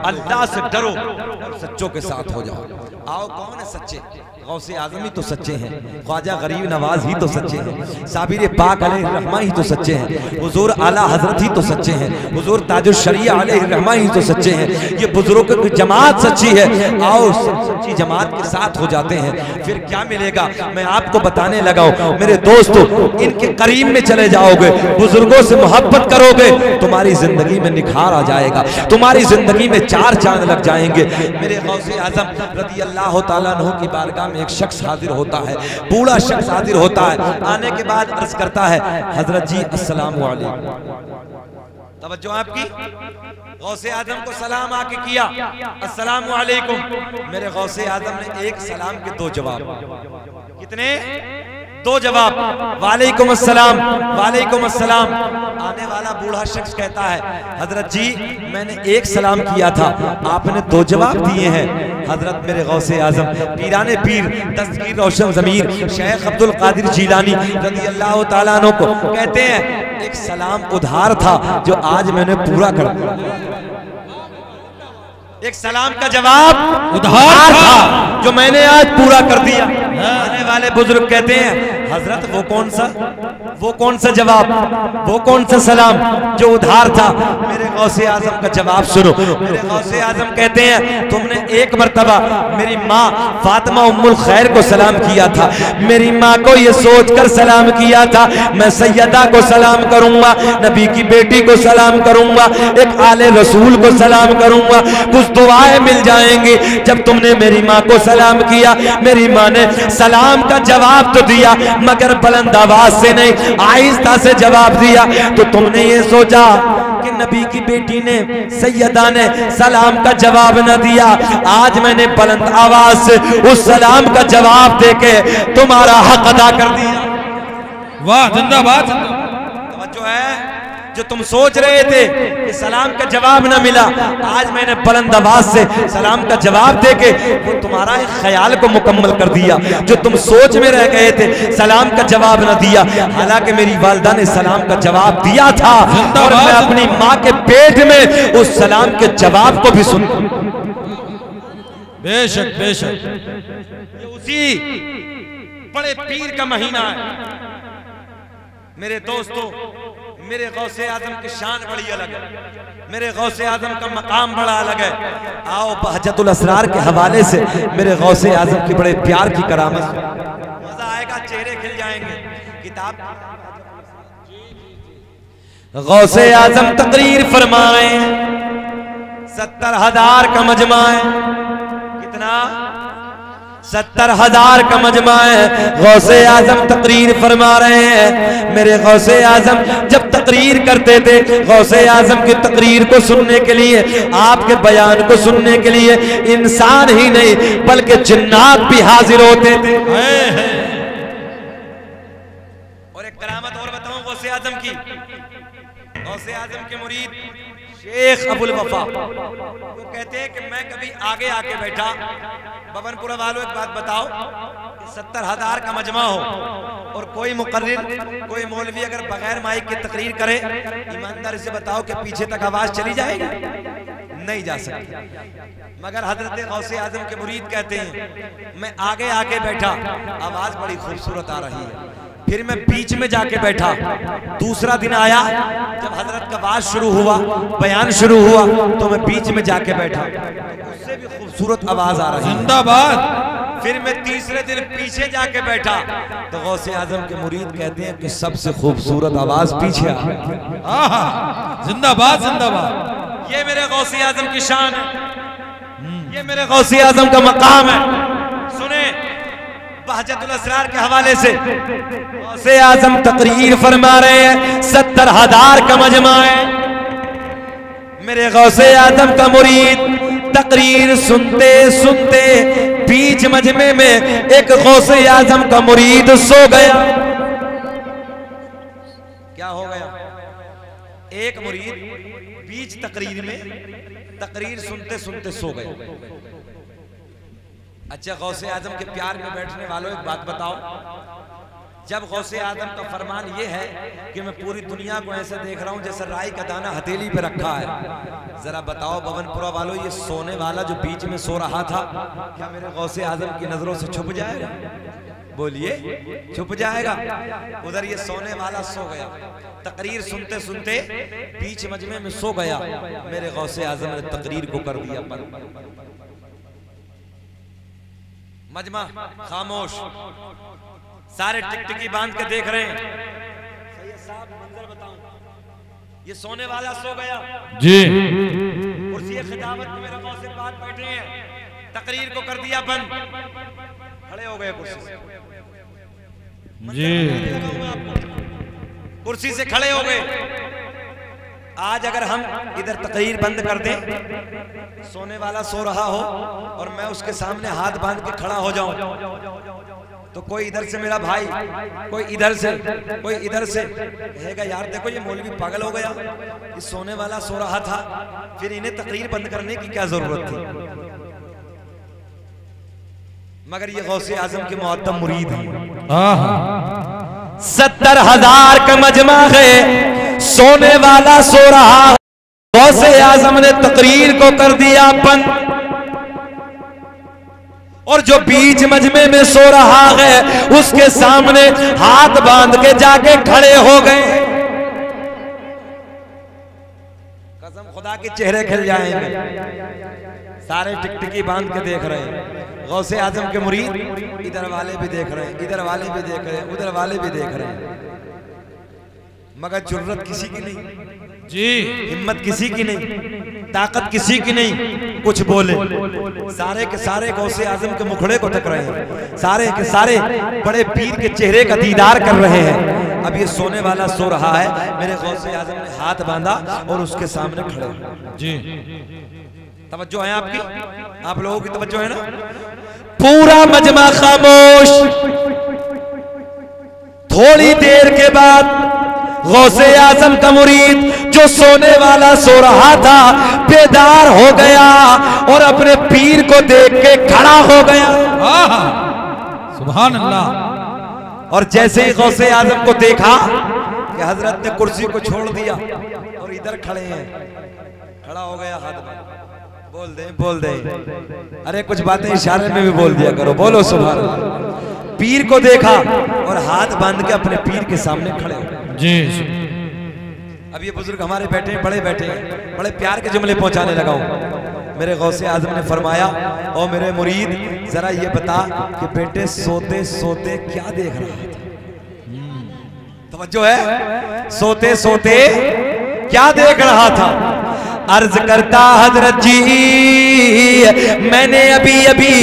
अल्लाह से डरो और सच्चों के साथ हो जाओ। आओ, कौन है सच्चे? गौसे आजम ही तो सच्चे हैं, ख्वाजा गरीब नवाज ही तो सच्चे हैं, साबिर पाक अलैहिर्रहमा ही तो सच्चे हैं, हुजूर आला हजरत ही तो सच्चे हैं, हुजूर ताजुल शरिया अलैहिर्रहमा ही तो सच्चे हैं। ये बुजुर्गों की जमात सच्ची है। आओ सच्ची जमात के साथ हो जाते हैं, फिर क्या मिलेगा मैं आपको बताने लगा हूं। मेरे दोस्तों, इनके करीब में चले जाओगे, बुजुर्गों से मोहब्बत करोगे, तुम्हारी जिंदगी में निखार आ जाएगा, तुम्हारी जिंदगी में चार चांद लग जाएंगे। मेरे गौसे आजम रज़ी अल्लाह तआला अन्हु की बारगाह में एक शख्स हाजिर होता है, बूढ़ा शख्स हाजिर होता है। आने के बाद अर्ज करता है, हजरत जी अस्सलाम वालेकुम। तवज्जो आपकी, गौसे आजम को सलाम आके किया, अस्सलाम वालेकुम। मेरे गौसे आजम ने एक सलाम के दो जवाब, कितने? दो जवाब, वालेकुम अस्सलाम, वालेकुम अस्सलाम। आने वाला बूढ़ा शख्स कहता है, हजरत जी मैंने एक सलाम किया था, आपने दो जवाब दिए हैं। हजरत मेरे गौसे आजम पीराने पीर दस्तगीर रोशन ज़मीर शेख अब्दुल कादिर जीलानी रज़ी अल्लाह तआला अन्हु को कहते हैं, एक सलाम उधार था जो आज मैंने पूरा कर दिया। एक सलाम का जवाब उधार था जो मैंने आज पूरा कर दिया। आने वाले बुजुर्ग कहते हैं, हजरत वो कौन सा जवाब, वो कौन सा सलाम जो उधार था? मेरे गौसे आजम का जवाब सुनो। मेरे गौसे आजम कहते हैं, तुमने एक मर्तबा मेरी माँ फातिमा उम्मुल खैर को सलाम किया था, मेरी माँ को ये सोचकर सलाम किया था मैं सैयदा को सलाम करूंगा, नबी की बेटी को सलाम करूंगा, एक आले रसूल को सलाम करूंगा, कुछ दुआएं मिल जाएंगी। जब तुमने मेरी माँ को सलाम किया, मेरी माँ ने सलाम का जवाब तो दिया मगर बुलंद आवाज से नहीं, आहिस्ता से जवाब दिया। तो तुमने ये सोचा कि नबी की बेटी ने, सैयदा ने सलाम का जवाब न दिया, आज मैंने बुलंद आवाज से उस सलाम का जवाब देके तुम्हारा हक अदा कर दिया। वाह, जिंदाबाद। जो है, जो तुम सोच रहे थे कि सलाम का जवाब ना मिला, आज मैंने बुलंद आवाज से सलाम का जवाब देके वो तुम्हारा एक ख्याल को मुकम्मल कर दिया। जो तुम सोच में रह गए थे, सलाम का जवाब ना दिया, हालांकि मेरी वालिदा ने सलाम का जवाब दिया था और मैं अपनी माँ के पेट में उस सलाम के जवाब को भी सुन। बेशक बेशक, ये उसी बड़े पीर का महीना है। मेरे दोस्तों, मेरे गौसे आजम की शान बड़ी अलग है, मेरे गौसे आजम का मकाम बड़ा अलग है। आओ बहजतुल असरार के हवाले से मेरे गौसे आजम की बड़े प्यार की करामत, मजा आएगा, चेहरे खिल जाएंगे। किताब गौसे आजम तकरीर फरमाए, 70,000 का मजमा है। कितना? 70,000 का मजमा है। गौसे आजम तकरीर फरमा रहे हैं। मेरे गौसे आजम जब तकरीर करते थे, गौसे आजम की तकरीर को सुनने के लिए, आपके बयान को सुनने के लिए इंसान ही नहीं बल्कि जिन्नात भी हाजिर होते थे। और एक करामत और बताऊं गौसे आजम की। गौसे आजम के मुरीद शेख अबुल वफा वो कहते हैं कि मैं कभी आगे आके बैठा, बबनपुरा वालों एक बात बताओ, 70,000 का मजमा हो और कोई मुकर्रिर, कोई मौलवी अगर बगैर माइक के तकरीर करे, ईमानदारी से बताओ कि पीछे तक आवाज चली जाएगी? नहीं जा सकती। मगर हजरत गौसे आजम के मुरीद कहते हैं, मैं आगे आके बैठा, आवाज बड़ी खूबसूरत आ रही है, फिर मैं बीच में जाके बैठा। दूसरा दिन आया जब हजरत का बात शुरू हुआ, बयान शुरू हुआ, तो मैं बीच में जाके बैठा, उससे भी खूबसूरत आवाज आ रही है। जिंदाबाद। फिर मैं तीसरे दिन पीछे जाके बैठा, तो गौसे आजम के मुरीद कहते हैं कि सबसे खूबसूरत आवाज पीछे आ रही है। जिंदाबाद जिंदाबाद। ये मेरे गौसे आजम की शान है, ये मेरे गौसे आजम का मकाम है। सुने बहजतुल असरार के हवाले से गौसे आजम तकरीर फरमा रहे हैं, 70,000 का मजमा है। मेरे गौसे आजम का मुरीद तकरीर सुनते सुनते बीच मजमे में एक गौसे आजम का मुरीद सो गया। क्या हो गया? एक मुरीद बीच तकरीर में तकरीर सुनते सुनते सो गया। अच्छा, गौसे आजम के प्यार में बैठने वालों एक बात बताओ, जब गौसे आजम का फरमान ये है कि मैं पूरी दुनिया को ऐसे देख रहा हूं जैसे राई का दाना हथेली पे रखा है। जरा बताओ भवनपुरा वालों, ये सोने वाला जो बीच में सो रहा था क्या मेरे गौसे आजम की नजरों से छुप जाएगा? बोलिए, छुप जाएगा? उधर ये सोने वाला सो गया, तकरीर सुनते सुनते बीच मजमे में सो गया। मेरे गौसे आजम ने तकरीर को कर दिया बंद। मजमा खामोश, सारे टिकटिकी बांध के देख रहे हैं। सैयद साहब मंजर बताऊं, ये सोने वाला सो गया जी, कुर्सी खिताबत में मेरे गौसे पाक बैठे हैं, तकरीर को कर दिया बंद, खड़े हो गए कुर्सी से जी, कुर्सी से खड़े हो गए। आज अगर हम इधर तकरीर बंद कर दें, सोने वाला सो रहा हो और मैं उसके सामने हाथ बांध के खड़ा हो जाऊं, तो कोई इधर से मेरा भाई, कोई इधर से, कोई इधर से कहेगा यार देखो ये मौलवी पागल हो गया, ये सोने वाला सो रहा था, फिर इन्हें तकरीर बंद करने की क्या जरूरत थी? मगर ये गौसे आजम के मुअद्दब मुरीद हैं। 70,000 का मजमा है, सोने वाला सो रहा, गौसे आजम ने तकरीर को कर दिया बंद, और जो बीच मजमे में सो रहा है उसके सामने हाथ बांध के जाके खड़े हो गए। कसम खुदा के चेहरे खिल जाएंगे। सारे टिकटिकी बांध के देख रहे हैं। गौसे आजम के मुरीद इधर वाले भी देख रहे हैं, इधर वाले भी देख रहे हैं, उधर वाले भी देख रहे हैं, मगर जुर्रत किसी की नहीं जी, हिम्मत किसी की नहीं, ताकत किसी की नहीं कुछ बोले। सारे के सारे गौसे आजम के मुखड़े को तक रहे हैं, सारे के सारे बड़े पीर के चेहरे का दीदार कर रहे हैं। अब ये सोने वाला सो रहा है, मेरे गौसे आजम ने हाथ बांधा और उसके सामने खड़े जी। तवज्जो है आपकी, आप लोगों की तवज्जो है ना? पूरा मजमा खामोश। थोड़ी देर के बाद गौसे आजम का मुरीद जो सोने वाला सो रहा था बेदार हो गया और अपने पीर को देख के खड़ा हो गया। सुभान अल्लाह। और जैसे ही गौसे आजम को देखा कि हजरत ने कुर्सी को छोड़ दिया और इधर खड़े हैं, खड़ा हो गया, हाथ बांध, बोल दे बोल दे, अरे कुछ बातें इशारे में भी बोल दिया करो, बोलो सुभान अल्लाह। पीर को देखा और हाथ बांध के अपने पीर के सामने खड़े जी। अब ये बुजुर्ग हमारे बैठे हैं, बड़े बैठे हैं, बड़े प्यार के जुमले पहुंचाने लगा हूं। मेरे गौसे आजम ने फरमाया, ओ मेरे मुरीद जरा ये बता कि बेटे सोते सोते क्या देख रहा था? तवज्जो है, सोते सोते क्या देख रहा था? अर्ज करता हजरत जी, मैंने अभी अभी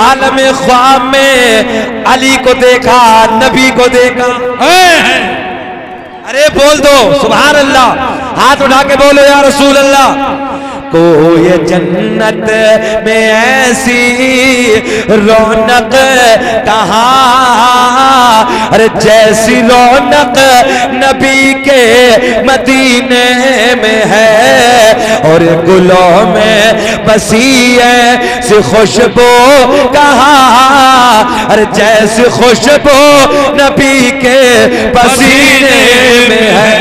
आलम ख्वाब में अली को देखा, नबी को देखा। अरे बोल दो सुभान अल्लाह, हाथ उठा के बोलो या रसूल अल्लाह। कोई जन्नत में ऐसी रौनक कहाँ, अरे जैसी रौनक नबी के मदीने में है, और गुलों में बसी ऐसी खुशबू कहाँ, अरे जैसी खुशबू नबी के पसीने में है।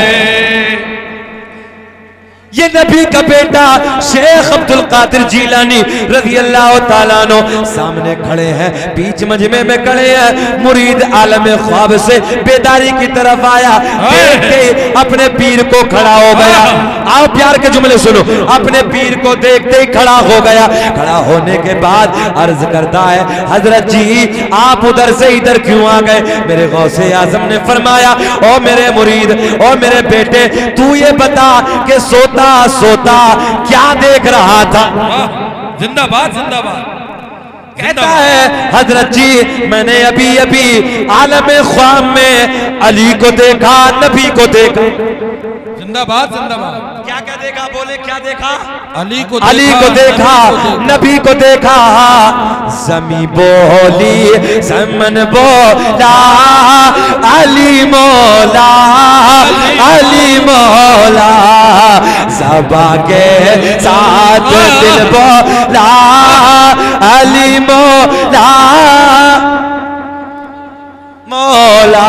ये नबी का बेटा शेख अब्दुल कादिर जीलानी रज़ी अल्लाह ताला अन्हु सामने खड़े हैं, बीच मजमे में खड़े हैं। मुरीद आलम ख्वाब से बेदारी की तरफ आया, देख के अपने पीर को खड़ा हो गया। आओ प्यार के जुमले सुनो, अपने पीर को देखते ही खड़ा हो गया। खड़ा होने के बाद अर्ज करता है, हजरत जी आप उधर से इधर क्यों आ गए? मेरे गौसे आजम ने फरमाया, ओ मेरे मुरीद, ओ मेरे बेटे, तू ये बता कि सोता सोता क्या देख रहा था? जिंदाबाद जिंदाबाद। कहता है हजरत जी मैंने अभी अभी आलम ख्वाब में अली को देखा, नबी को देखा। जिंदाबाद जिंदाबाद। क्या क्या देखा? बोले क्या देखा? अली को देखा, नबी को देखा। जमी बोली समन बोला, अली मौला, अली मौला, सबा के साथ दिल बोला, अली मौला, मौला।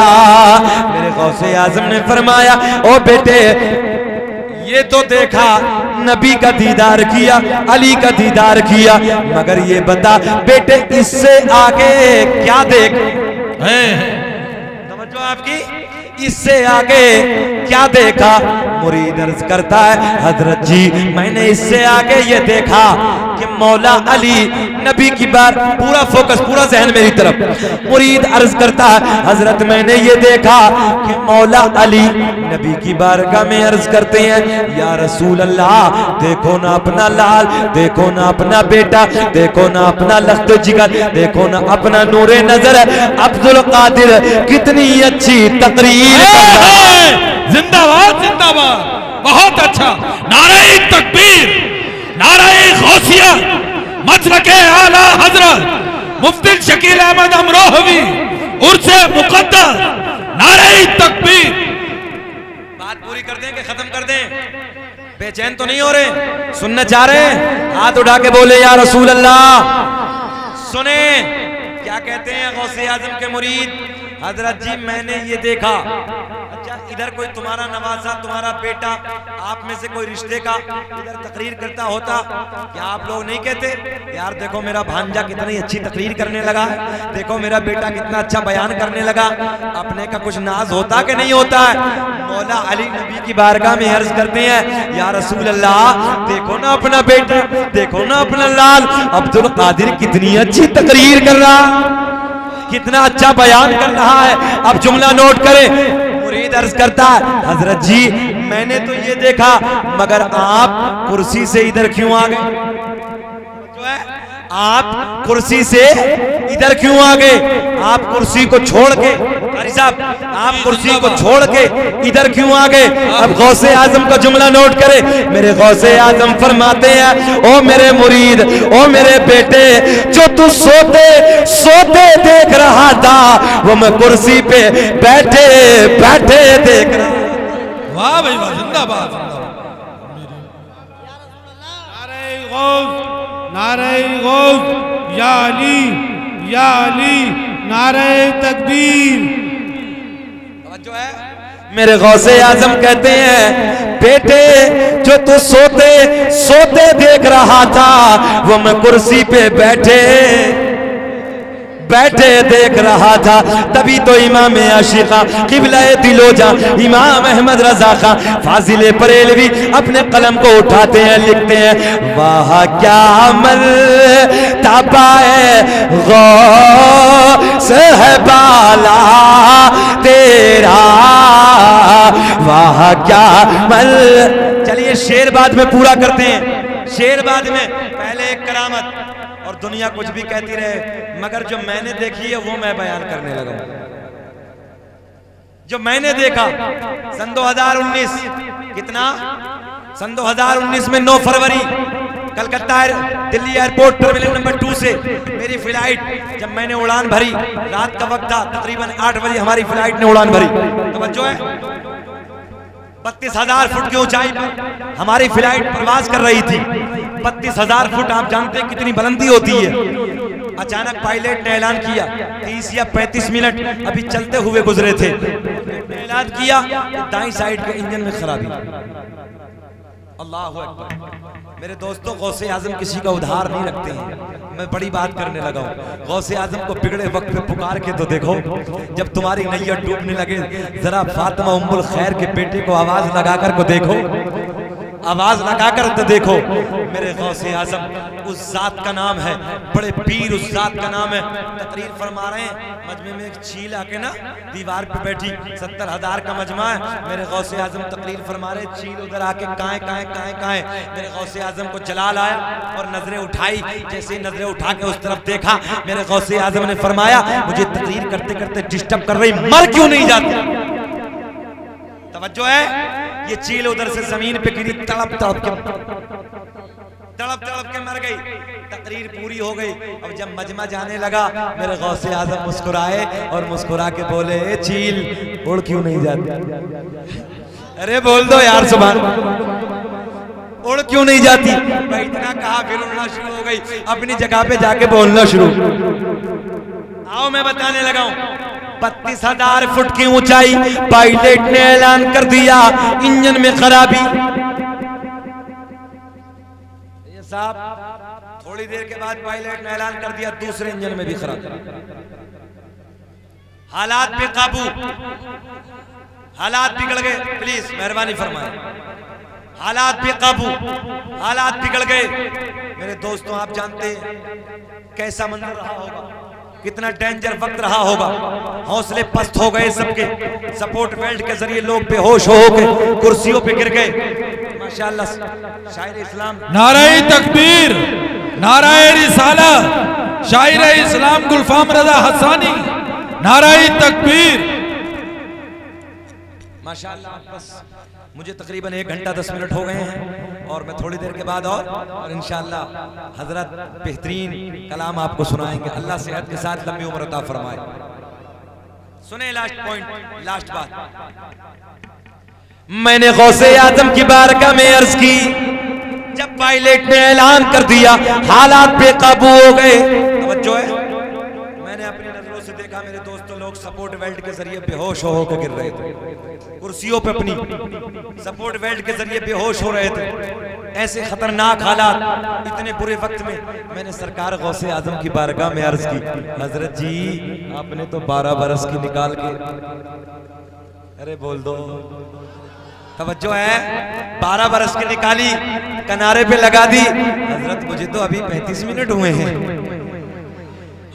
मेरे गौसे आजम ने फरमाया, ओ बेटे ये तो देखा नबी का दीदार किया, अली का दीदार किया, मगर ये बता बेटे इससे आगे क्या देख है? समझो आपकी, इससे आगे क्या देखा? मुरीद अर्ज करता है, हजरत जी मैंने इससे आगे ये देखा कि मौला अली नबी की बार, पूरा फोकस, पूरा जहन मेरी तरफ। मुरीद अर्ज करता है, हजरत मैंने ये देखा कि मौला अली नबी की बारगाह में अर्ज करते हैं, या रसूल अल्लाह देखो ना अपना लाल, देखो ना अपना बेटा, देखो ना अपना लख्त जिगर, देखो ना अपना नूरे नजर अब्दुल कादिर कितनी अच्छी तकरीर। जिंदाबाद जिंदाबाद, बहुत अच्छा। नारे तकबीर, नारे गौसिया, मसलके आला हजरत मुफ्ती शकील अहमद अमरोहवी उर्से मुकद्दस, नारे तकबीर। बात पूरी कर दें कि खत्म कर दें? बेचैन तो नहीं हो रहे? सुनना चाह रहे हैं? हाथ उठा के बोले या रसूल अल्लाह। सुने क्या कहते हैं गौसे आजम के मुरीद, हजरत जी मैंने ये देखा, अच्छा इधर कोई तुम्हारा नवासा, तुम्हारा बेटा, आप में से कोई रिश्ते का इधर तकरीर करता होता, क्या आप लोग नहीं कहते यार देखो मेरा भांजा कितनी अच्छी तकरीर करने लगा है, देखो मेरा बेटा कितना अच्छा बयान करने लगा? अपने का कुछ नाज होता कि नहीं होता है? मौला अली नबी की बारगाह में अर्ज करते हैं, या रसूल अल्लाह देखो ना अपना बेटा, देखो ना अपना लाल अब्दुल कादिर कितनी अच्छी तकरीर कर रहा, कितना अच्छा बयान कर रहा है। अब जुमला नोट करें। मुरीद अर्ज करता है, हजरत जी मैंने तो ये देखा, मगर आप कुर्सी से इधर क्यों आ गए? जो है आप कुर्सी से इधर क्यों आ गए? आप कुर्सी को छोड़ के, कारी साहब आप कुर्सी को छोड़ के इधर क्यों आ गए? अब गौसे आजम का जुमला नोट करें। मेरे गौसे आजम फरमाते हैं, ओ मेरे मुरीद, ओ मेरे बेटे, जो तू सोते सोते देख रहा था वो मैं कुर्सी पे बैठे बैठे देख रहा। वाह भाई वाह, जिंदाबाद जिंदाबाद। नारे गौस या अली या अली, नारे तकबीर। जो है मेरे गौसे आजम कहते हैं, बेटे जो तू सोते सोते देख रहा था वो मैं कुर्सी पे बैठे बैठे देख रहा था। तभी तो इमाम आशिका क़िबला दिलोजा इमाम अहमद रजा खां फाजिल बरेलवी अपने कलम को उठाते हैं, लिखते हैं, वाह क्या मर्तबा गौस है बाला तेरा, वाह क्या चलिए शेर बाद में पूरा करते हैं, शेर बाद में। पहले एक करामत, और दुनिया कुछ भी कहती रहे, मगर जो मैंने देखी है वो मैं बयान करने लगा। जो मैंने देखा सन 2019, कितना सन 2019 में 9 फरवरी Calcutta Delhi airport terminal number 2 से मेरी फ्लाइट, जब मैंने उड़ान भरी, रात का वक्त था, तकरीबन 8 बजे हमारी फ्लाइट ने उड़ान भरी। तवज्जो है, 32,000 फुट की ऊंचाई पर हमारी फ्लाइट प्रवास कर रही थी। 32,000 फुट आप जानते हैं कितनी बुलंदी होती है। अचानक पायलट ने ऐलान किया, 30 या 35 मिनट अभी चलते हुए गुजरे थे, ऐलान किया दाईं साइड के इंजन में खराबी। अल्लाहु अकबर। मेरे दोस्तों गौसे आजम किसी का उधार नहीं रखते हैं। मैं बड़ी बात करने लगा हूँ। गौसे आजम को बिगड़े वक्त पे पुकार के तो देखो, जब तुम्हारी नैया डूबने लगे जरा फातिमा उम्मुल खैर के बेटे को आवाज लगाकर को देखो, आवाज लगाकर तो देखो। मेरे गौसे आजम उस जात का नाम है, बड़े पीर उस जात का नाम है। तकरीर फरमा रहे हैं, मजमे में एक चील आके ना दीवार पे बैठी, 70,000 का मजमा है। मेरे गौसे आजम तकरीर फरमा रहे, चील उधर आके काएं काएं काएं काएं। मेरे गौसे आजम को जलाल आया और नजरें उठाई। जैसे ही नजरें उठा के उस तरफ देखा, मेरे गौसे आजम ने फरमाया, मुझे तकरीर करते करते डिस्टर्ब कर रही, मर क्यों नहीं जाती? तवज्जो है, ये चील उधर से जमीन पे गिरी, तड़प तड़प के मर गई। तकरीर पूरी हो गई। अब जब मजमा जाने लगा, मेरे गौसे आजम मुस्कुराए और मुस्कुरा के बोले, चील उड़ क्यों नहीं जाती? अरे बोल दो यार सुभान, उड़ क्यों नहीं जाती? मैं इतना कहा, फिर उड़ना शुरू हो गई, अपनी जगह पे जाके बोलना शुरू। आओ मैं बताने लगा हूं। 32,000 फुट की ऊंचाई, पायलट ने ऐलान कर दिया इंजन में खराबी। ये साहब थोड़ी देर के बाद पायलट ने ऐलान कर दिया दूसरे इंजन में भी खराबी। हालात पे काबू, हालात बिगड़ गए। प्लीज मेहरबानी फरमाएं, हालात पे काबू, हालात बिगड़ गए। मेरे दोस्तों आप जानते हैं कैसा मंजर रहा होगा, कितना डेंजर वक्त रहा होगा। हौसले पस्त हो गए सबके, सपोर्ट बेल्ट के जरिए लोग बेहोश हो गए, कुर्सियों पे गिर गए। माशाअल्लाह शायर इस्लाम, नाराए तकबीर, नाराए रिसालत, शायर इस्लाम गुलफाम रजा हसानी, नाराए तकबीर। माशाअल्लाह बस मुझे तकरीबन 1 घंटा 10 मिनट हो गए हैं और मैं थोड़ी देर के बाद और इंशाअल्लाह हजरत बेहतरीन कलाम आपको सुनाएंगे। अल्लाह सेहत के साथ लंबी उम्र अता फरमाए। सुने लास्ट पॉइंट, लास्ट बात मैंने गौसे आजम की बारगाह में अर्ज की, जब पायलट ने ऐलान कर दिया हालात बेकाबू हो गए। तवज्जो है, मैंने अपनी नजरों से देखा मेरे दोस्तों लोग सपोर्ट बेल्ट के जरिए बेहोश होकर गिर रहे थे, कुर्सियों पे अपनी सपोर्ट बेल्ट के जरिए बेहोश हो रहे थे। ऐसे खतरनाक हालात, इतने बुरे वक्त में मैंने सरकार गौसे आजम की बारगाह में अर्ज की, हजरत जी आपने तो 12 बरस की निकाल के, अरे बोल दो, तवज्जो है, 12 बरस की निकाली किनारे पे लगा दी। हजरत मुझे तो अभी 35 मिनट हुए हैं,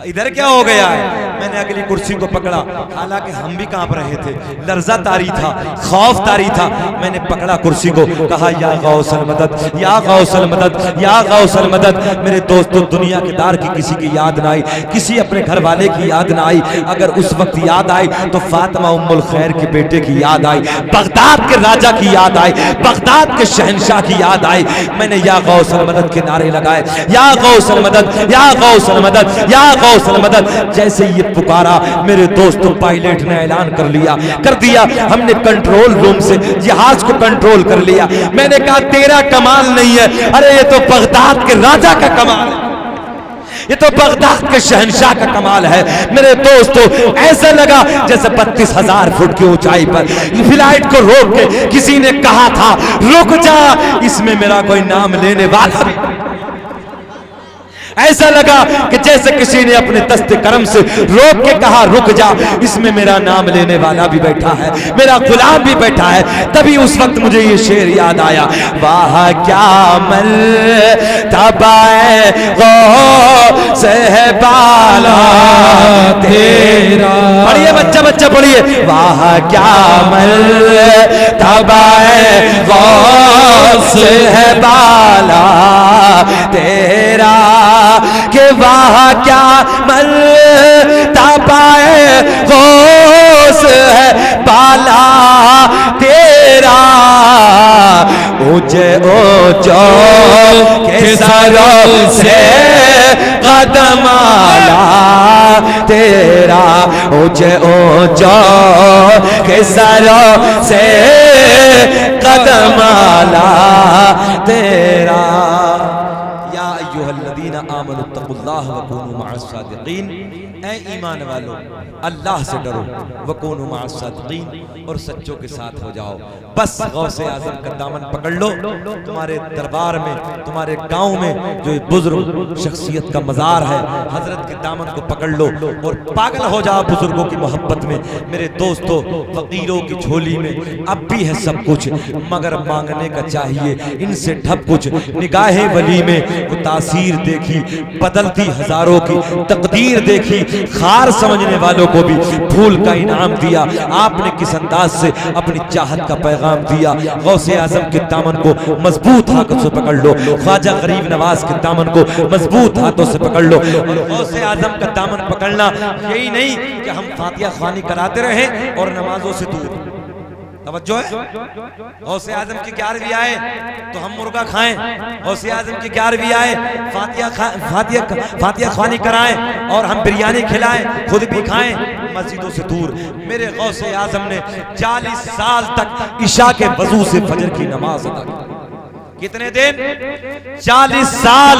इधर क्या हो गया है? मैंने अगली कुर्सी को पकड़ा, हालांकि हम भी कांप रहे थे, लर्जा तारी था, खौफ तारी था। मैंने पकड़ा कुर्सी को, कहा या गौसल मदद, या गौसल मदद, या गौसल मदद। मेरे दोस्तों दुनिया के दार की किसी की याद ना आई, किसी अपने घर वाले की याद ना आई। अगर उस वक्त याद आई तो फातिमा उम्मुल खैर के बेटे की याद आई, बगदाद के राजा की याद आई, बगदाद के शहंशाह की याद आई। मैंने या गौसल मदद के नारे लगाए, या गौसल मदद, या गौसल मदद, या गौसल मदद। जैसे ये पुकारा मेरे दोस्तों पायलट ने ऐलान कर दिया, हमने कंट्रोल रूम से जहाज को कंट्रोल कर लिया। मैंने कहा तेरा कमाल नहीं है, अरे ये तो बगदाद के राजा का कमाल है, ये तो बगदाद के शहंशाह का कमाल है। मेरे दोस्तों ऐसा लगा जैसे 32,000 फुट की ऊंचाई पर फ्लाइट को रोक के किसी ने कहा था रुक जा, इसमें मेरा कोई नाम लेने वाला नहीं। ऐसा लगा कि जैसे किसी ने अपने दस्ते करम से रोक के कहा रुक जा, इसमें मेरा नाम लेने वाला भी बैठा है, मेरा गुलाम भी बैठा है। तभी उस वक्त मुझे ये शेर याद आया, वाह क्या मर्तबा गौसे बाला तेरा। पढ़िए बच्चा बच्चा पढ़िए, वाह क्या मर्तबा गौसे बाला तेरा, के वाह क्या मर्तबा गौस है बाला तेरा। ऊंचे ऊंचो के सरों से कदम आला तेरा, ऊंचे ऊंचो के सरों से कदम आला तेरा। आमनुत्तकुल्लाह वकूनु मअस-सादिकीन, ऐ ईमान वालों अल्लाह से डरो, वकूनु मअस-सादिकीन, और सच्चों के साथ हो जाओ। बस गौसे आजम का दामन पकड़ लो, तुम्हारे दरबार में, तुम्हारे गांव में जो बुजुर्ग शख्सियत का मजार है, हजरत के दामन को पकड़ लो और पागल हो जाओ बुजुर्गों की मोहब्बत में। मेरे दोस्तों फकीरों की झोली में अब भी है सब कुछ, मगर मांगने का चाहिए इनसे ढब कुछ। निगाहे वली में वो तासीर देखी, बदलती हजारों की तकदीर देखी, खार समझने वालों को भी फूल का इनाम दिया। आपने किस अंदाज से अपनी चाहत का पैगाम दिया। गौसे आजम के दामन को मजबूत हाथों से पकड़ लो, ख्वाजा गरीब नवाज के दामन को मजबूत हाथों से पकड़ लो। और गौसे आजम का दामन पकड़ना यही नहीं कि हम फातिहा ख्वानी कराते रहें और नमाजों से दूर। तवज्जो है, गौसे आजम की 11वीं आए तो हम मुर्गा खाएं, गौसे आजम की 11वीं आए फातिहा ख्वानी कराएं और हम बिरयानी खिलाएं, खुद भी खाएं, मस्जिदों से दूर। मेरे गौसे आजम ने 40 साल तक इशा के वजू से फजर की नमाज अदा की। कितने दिन? 40 साल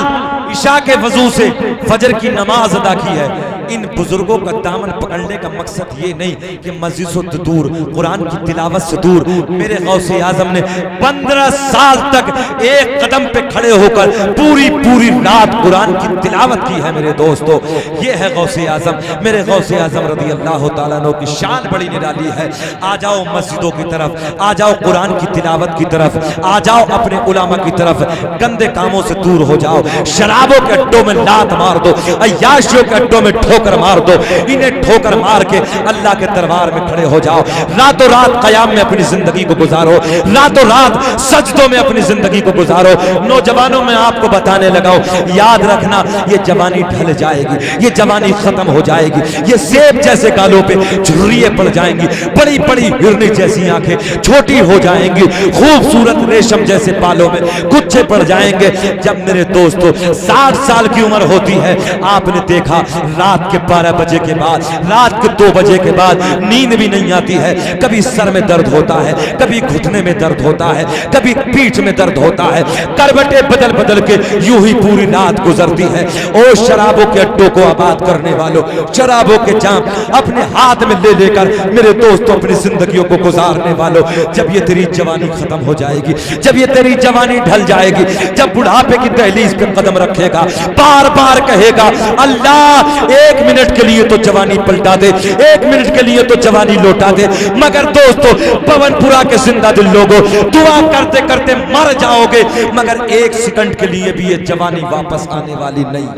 इशा के वजू से फजर की नमाज अदा की है। इन बुजुर्गों का दामन पकड़ने का मकसद ये नहीं कि मस्जिद से दूर, कुरान की तिलावत से दूर। मेरे गौसे आजम ने 15 साल तक एक कदम पे खड़े होकर पूरी पूरी रात कुरान की तिलावत की है मेरे दोस्तों। ये है गौसे आजम। मेरे गौसे आजम रज़ी अल्लाह तआला अन्हु की शान बड़ी निराली है। आ जाओ मस्जिदों की तरफ, आ जाओ कुरान की तिलावत की तरफ, आ जाओ अपने उलामा की तरफ। गंदे कामों से दूर हो जाओ। शराबों के अड्डों में लात मार दो, अय्याशियों के अड्डों में ठोकर मार दो। इन्हें ठोकर मार के अल्लाह के दरबार में खड़े हो जाओ। रातों रात क़याम में अपनी जिंदगी को गुजारो, रातों रात सजदों में अपनी जिंदगी को गुजारो। नौजवानों में आपको बताने लगाओ, याद रखना ये जवानी ढल जाएगी, ये जवानी खत्म हो जाएगी। ये सेब जैसे गालों पे झुर्रियां पड़ जाएंगी, बड़ी बड़ी हिरनी जैसी आंखें छोटी हो जाएंगी, खूबसूरत रेशम जैसे बालों में गुच्छे पड़ जाएंगे। जब मेरे दोस्तों 60 साल की उम्र होती है, आपने देखा रात के 12 बजे के बाद, रात के 2 बजे के बाद नींद भी नहीं आती है। कभी सर में दर्द होता है, कभी घुटने में दर्द होता है, कभी पीठ में दर्द होता है। करवटें बदल बदल के यूं ही पूरी रात गुजरती है। ओ शराबों के अड्डों को आबाद करने वालों, शराबों के जाम अपने हाथ में ले लेकर मेरे दोस्तों अपनी जिंदगियों को गुजारने वालों, जब ये तेरी जवानी खत्म हो जाएगी, जब ये तेरी जवानी ढल जाएगी, जब बुढ़ापे की दहलीज पे कदम रखेगा, बार बार कहेगा अल्लाह 1 मिनट के लिए तो जवानी पलटा दे, 1 मिनट के लिए तो जवानी लौटा दे। मगर दोस्तों पवनपुरा के जिंदा दिल लोगों, दुआ करते करते मर जाओगे, मगर 1 सेकंड के लिए भी ये जवानी वापस आने वाली नहीं।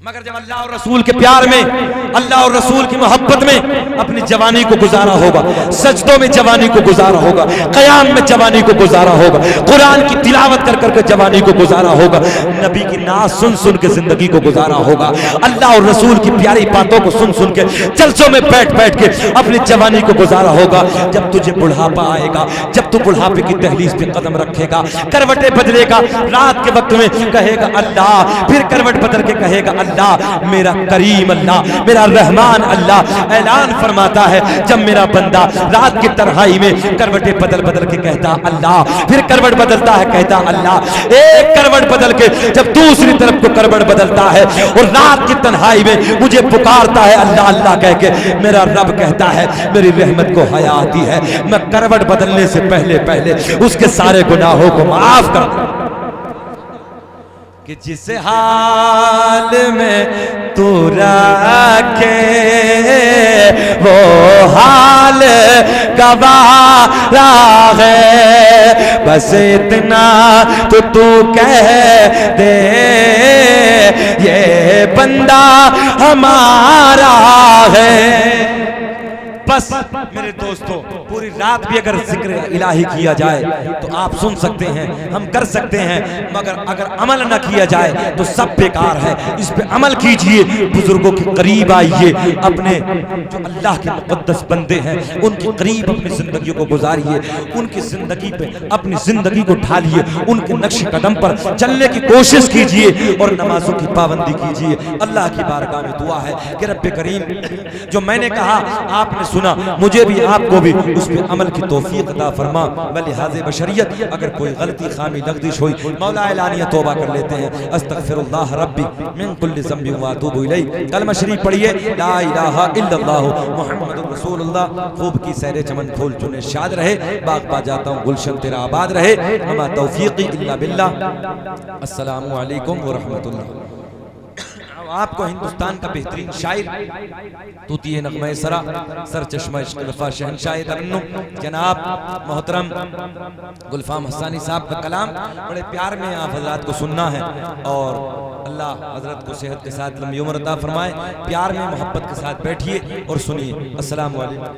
मगर जब अल्लाह और रसूल के प्यार में, अल्लाह और रसूल की मोहब्बत में अपनी जवानी को गुजारा होगा, सजदों में जवानी को गुजारा होगा, क़याम में जवानी को गुजारा होगा, कुरान की तिलावत कर करके जवानी को गुजारा होगा, नबी की नात सुन सुन के जिंदगी को गुजारा होगा, अल्लाह और रसूल की प्यारी बातों को सुन सुन के जलसों में बैठ बैठ के अपनी जवानी को गुजारा होगा। जब तुझे बुढ़ापा आएगा, जब तू बुढ़ापे की दहलीज पे कदम रखेगा, करवटें बदलेगा, रात के वक्त में कहेगा अल्लाह, फिर करवट बदल के कहेगा अल्लाह मेरा करीम अल्लाह, मेरा रहमान अल्लाह। ऐलान फरमाता है जब मेरा बंदा रात की तन्हाई में करवटें बदल बदल के कहता अल्लाह, फिर करवट बदलता है कहता अल्लाह, एक करवट बदल के जब दूसरी तरफ को करवट बदलता है और रात की तन्हाई में मुझे पुकारता है अल्लाह अल्लाह कह के, मेरा रब कहता है मेरी रहमत को हया आती है, मैं करवट बदलने से पहले पहले उसके सारे गुनाहों को माफ कर दूं। कि जिस हाल में तू रखे वो हाल गवारा है, बस इतना तो तू कह दे ये बंदा हमारा है। बस मेरे दोस्तों पूरी रात भी अगर जिक्र इलाही किया जाए तो आप सुन सकते हैं, हम कर सकते हैं, मगर अगर अमल न किया जाए तो सब बेकार है। इस पे अमल कीजिए, बुजुर्गों के करीब आइए, अपने जो अल्लाह के मुक़द्दस बंदे हैं उनके करीब अपनी जिंदगी को गुजारिए, उनकी जिंदगी पे अपनी जिंदगी को ढालिए, उनके नक्श कदम पर चलने की कोशिश कीजिए और नमाजों की पाबंदी कीजिए। अल्लाह की बारगाह में दुआ है कि रब्बे करीम जो मैंने कहा आपने सुना, मुझे भी आपको भी उस पे अमल की तौफीक अता फरमा। लिहाज़े बशरियत अगर कोई गलती खामी लगदिश हुई, मौला एलानिया तौबा कर लेते हैं। अस्तगफिरुल्लाह रब्बी मिन कुल्लि ज़ंबि व अतूबु इलैहि। कलमा शरीफ पढ़िए, ला इलाहा इल्लल्लाह मुहम्मदुर रसूलुल्लाह। खूब की सैरे चमन फूल चुने शाद रहे, बाग पा जाता हूँ गुलशन तेरा आबाद रहे। वमा तौफीक़ी इल्ला बिल्लाह। अस्सलामु अलैकुम व रहमतुल्लाह। आपको हिंदुस्तान का बेहतरीन शायर तूती नग़्मा सरा सर चश्मा इश्क़ वफ़ा शहंशाह तरन्नुम जनाब मोहतरम गुलफाम हसानी साहब का कलाम बड़े प्यार में आप हजरात को सुनना है और अल्लाह हजरत को सेहत के साथ लंबी उम्र अता फरमाए। प्यार में मोहब्बत के साथ बैठिए और सुनिए। अस्सलामु अलैकुम।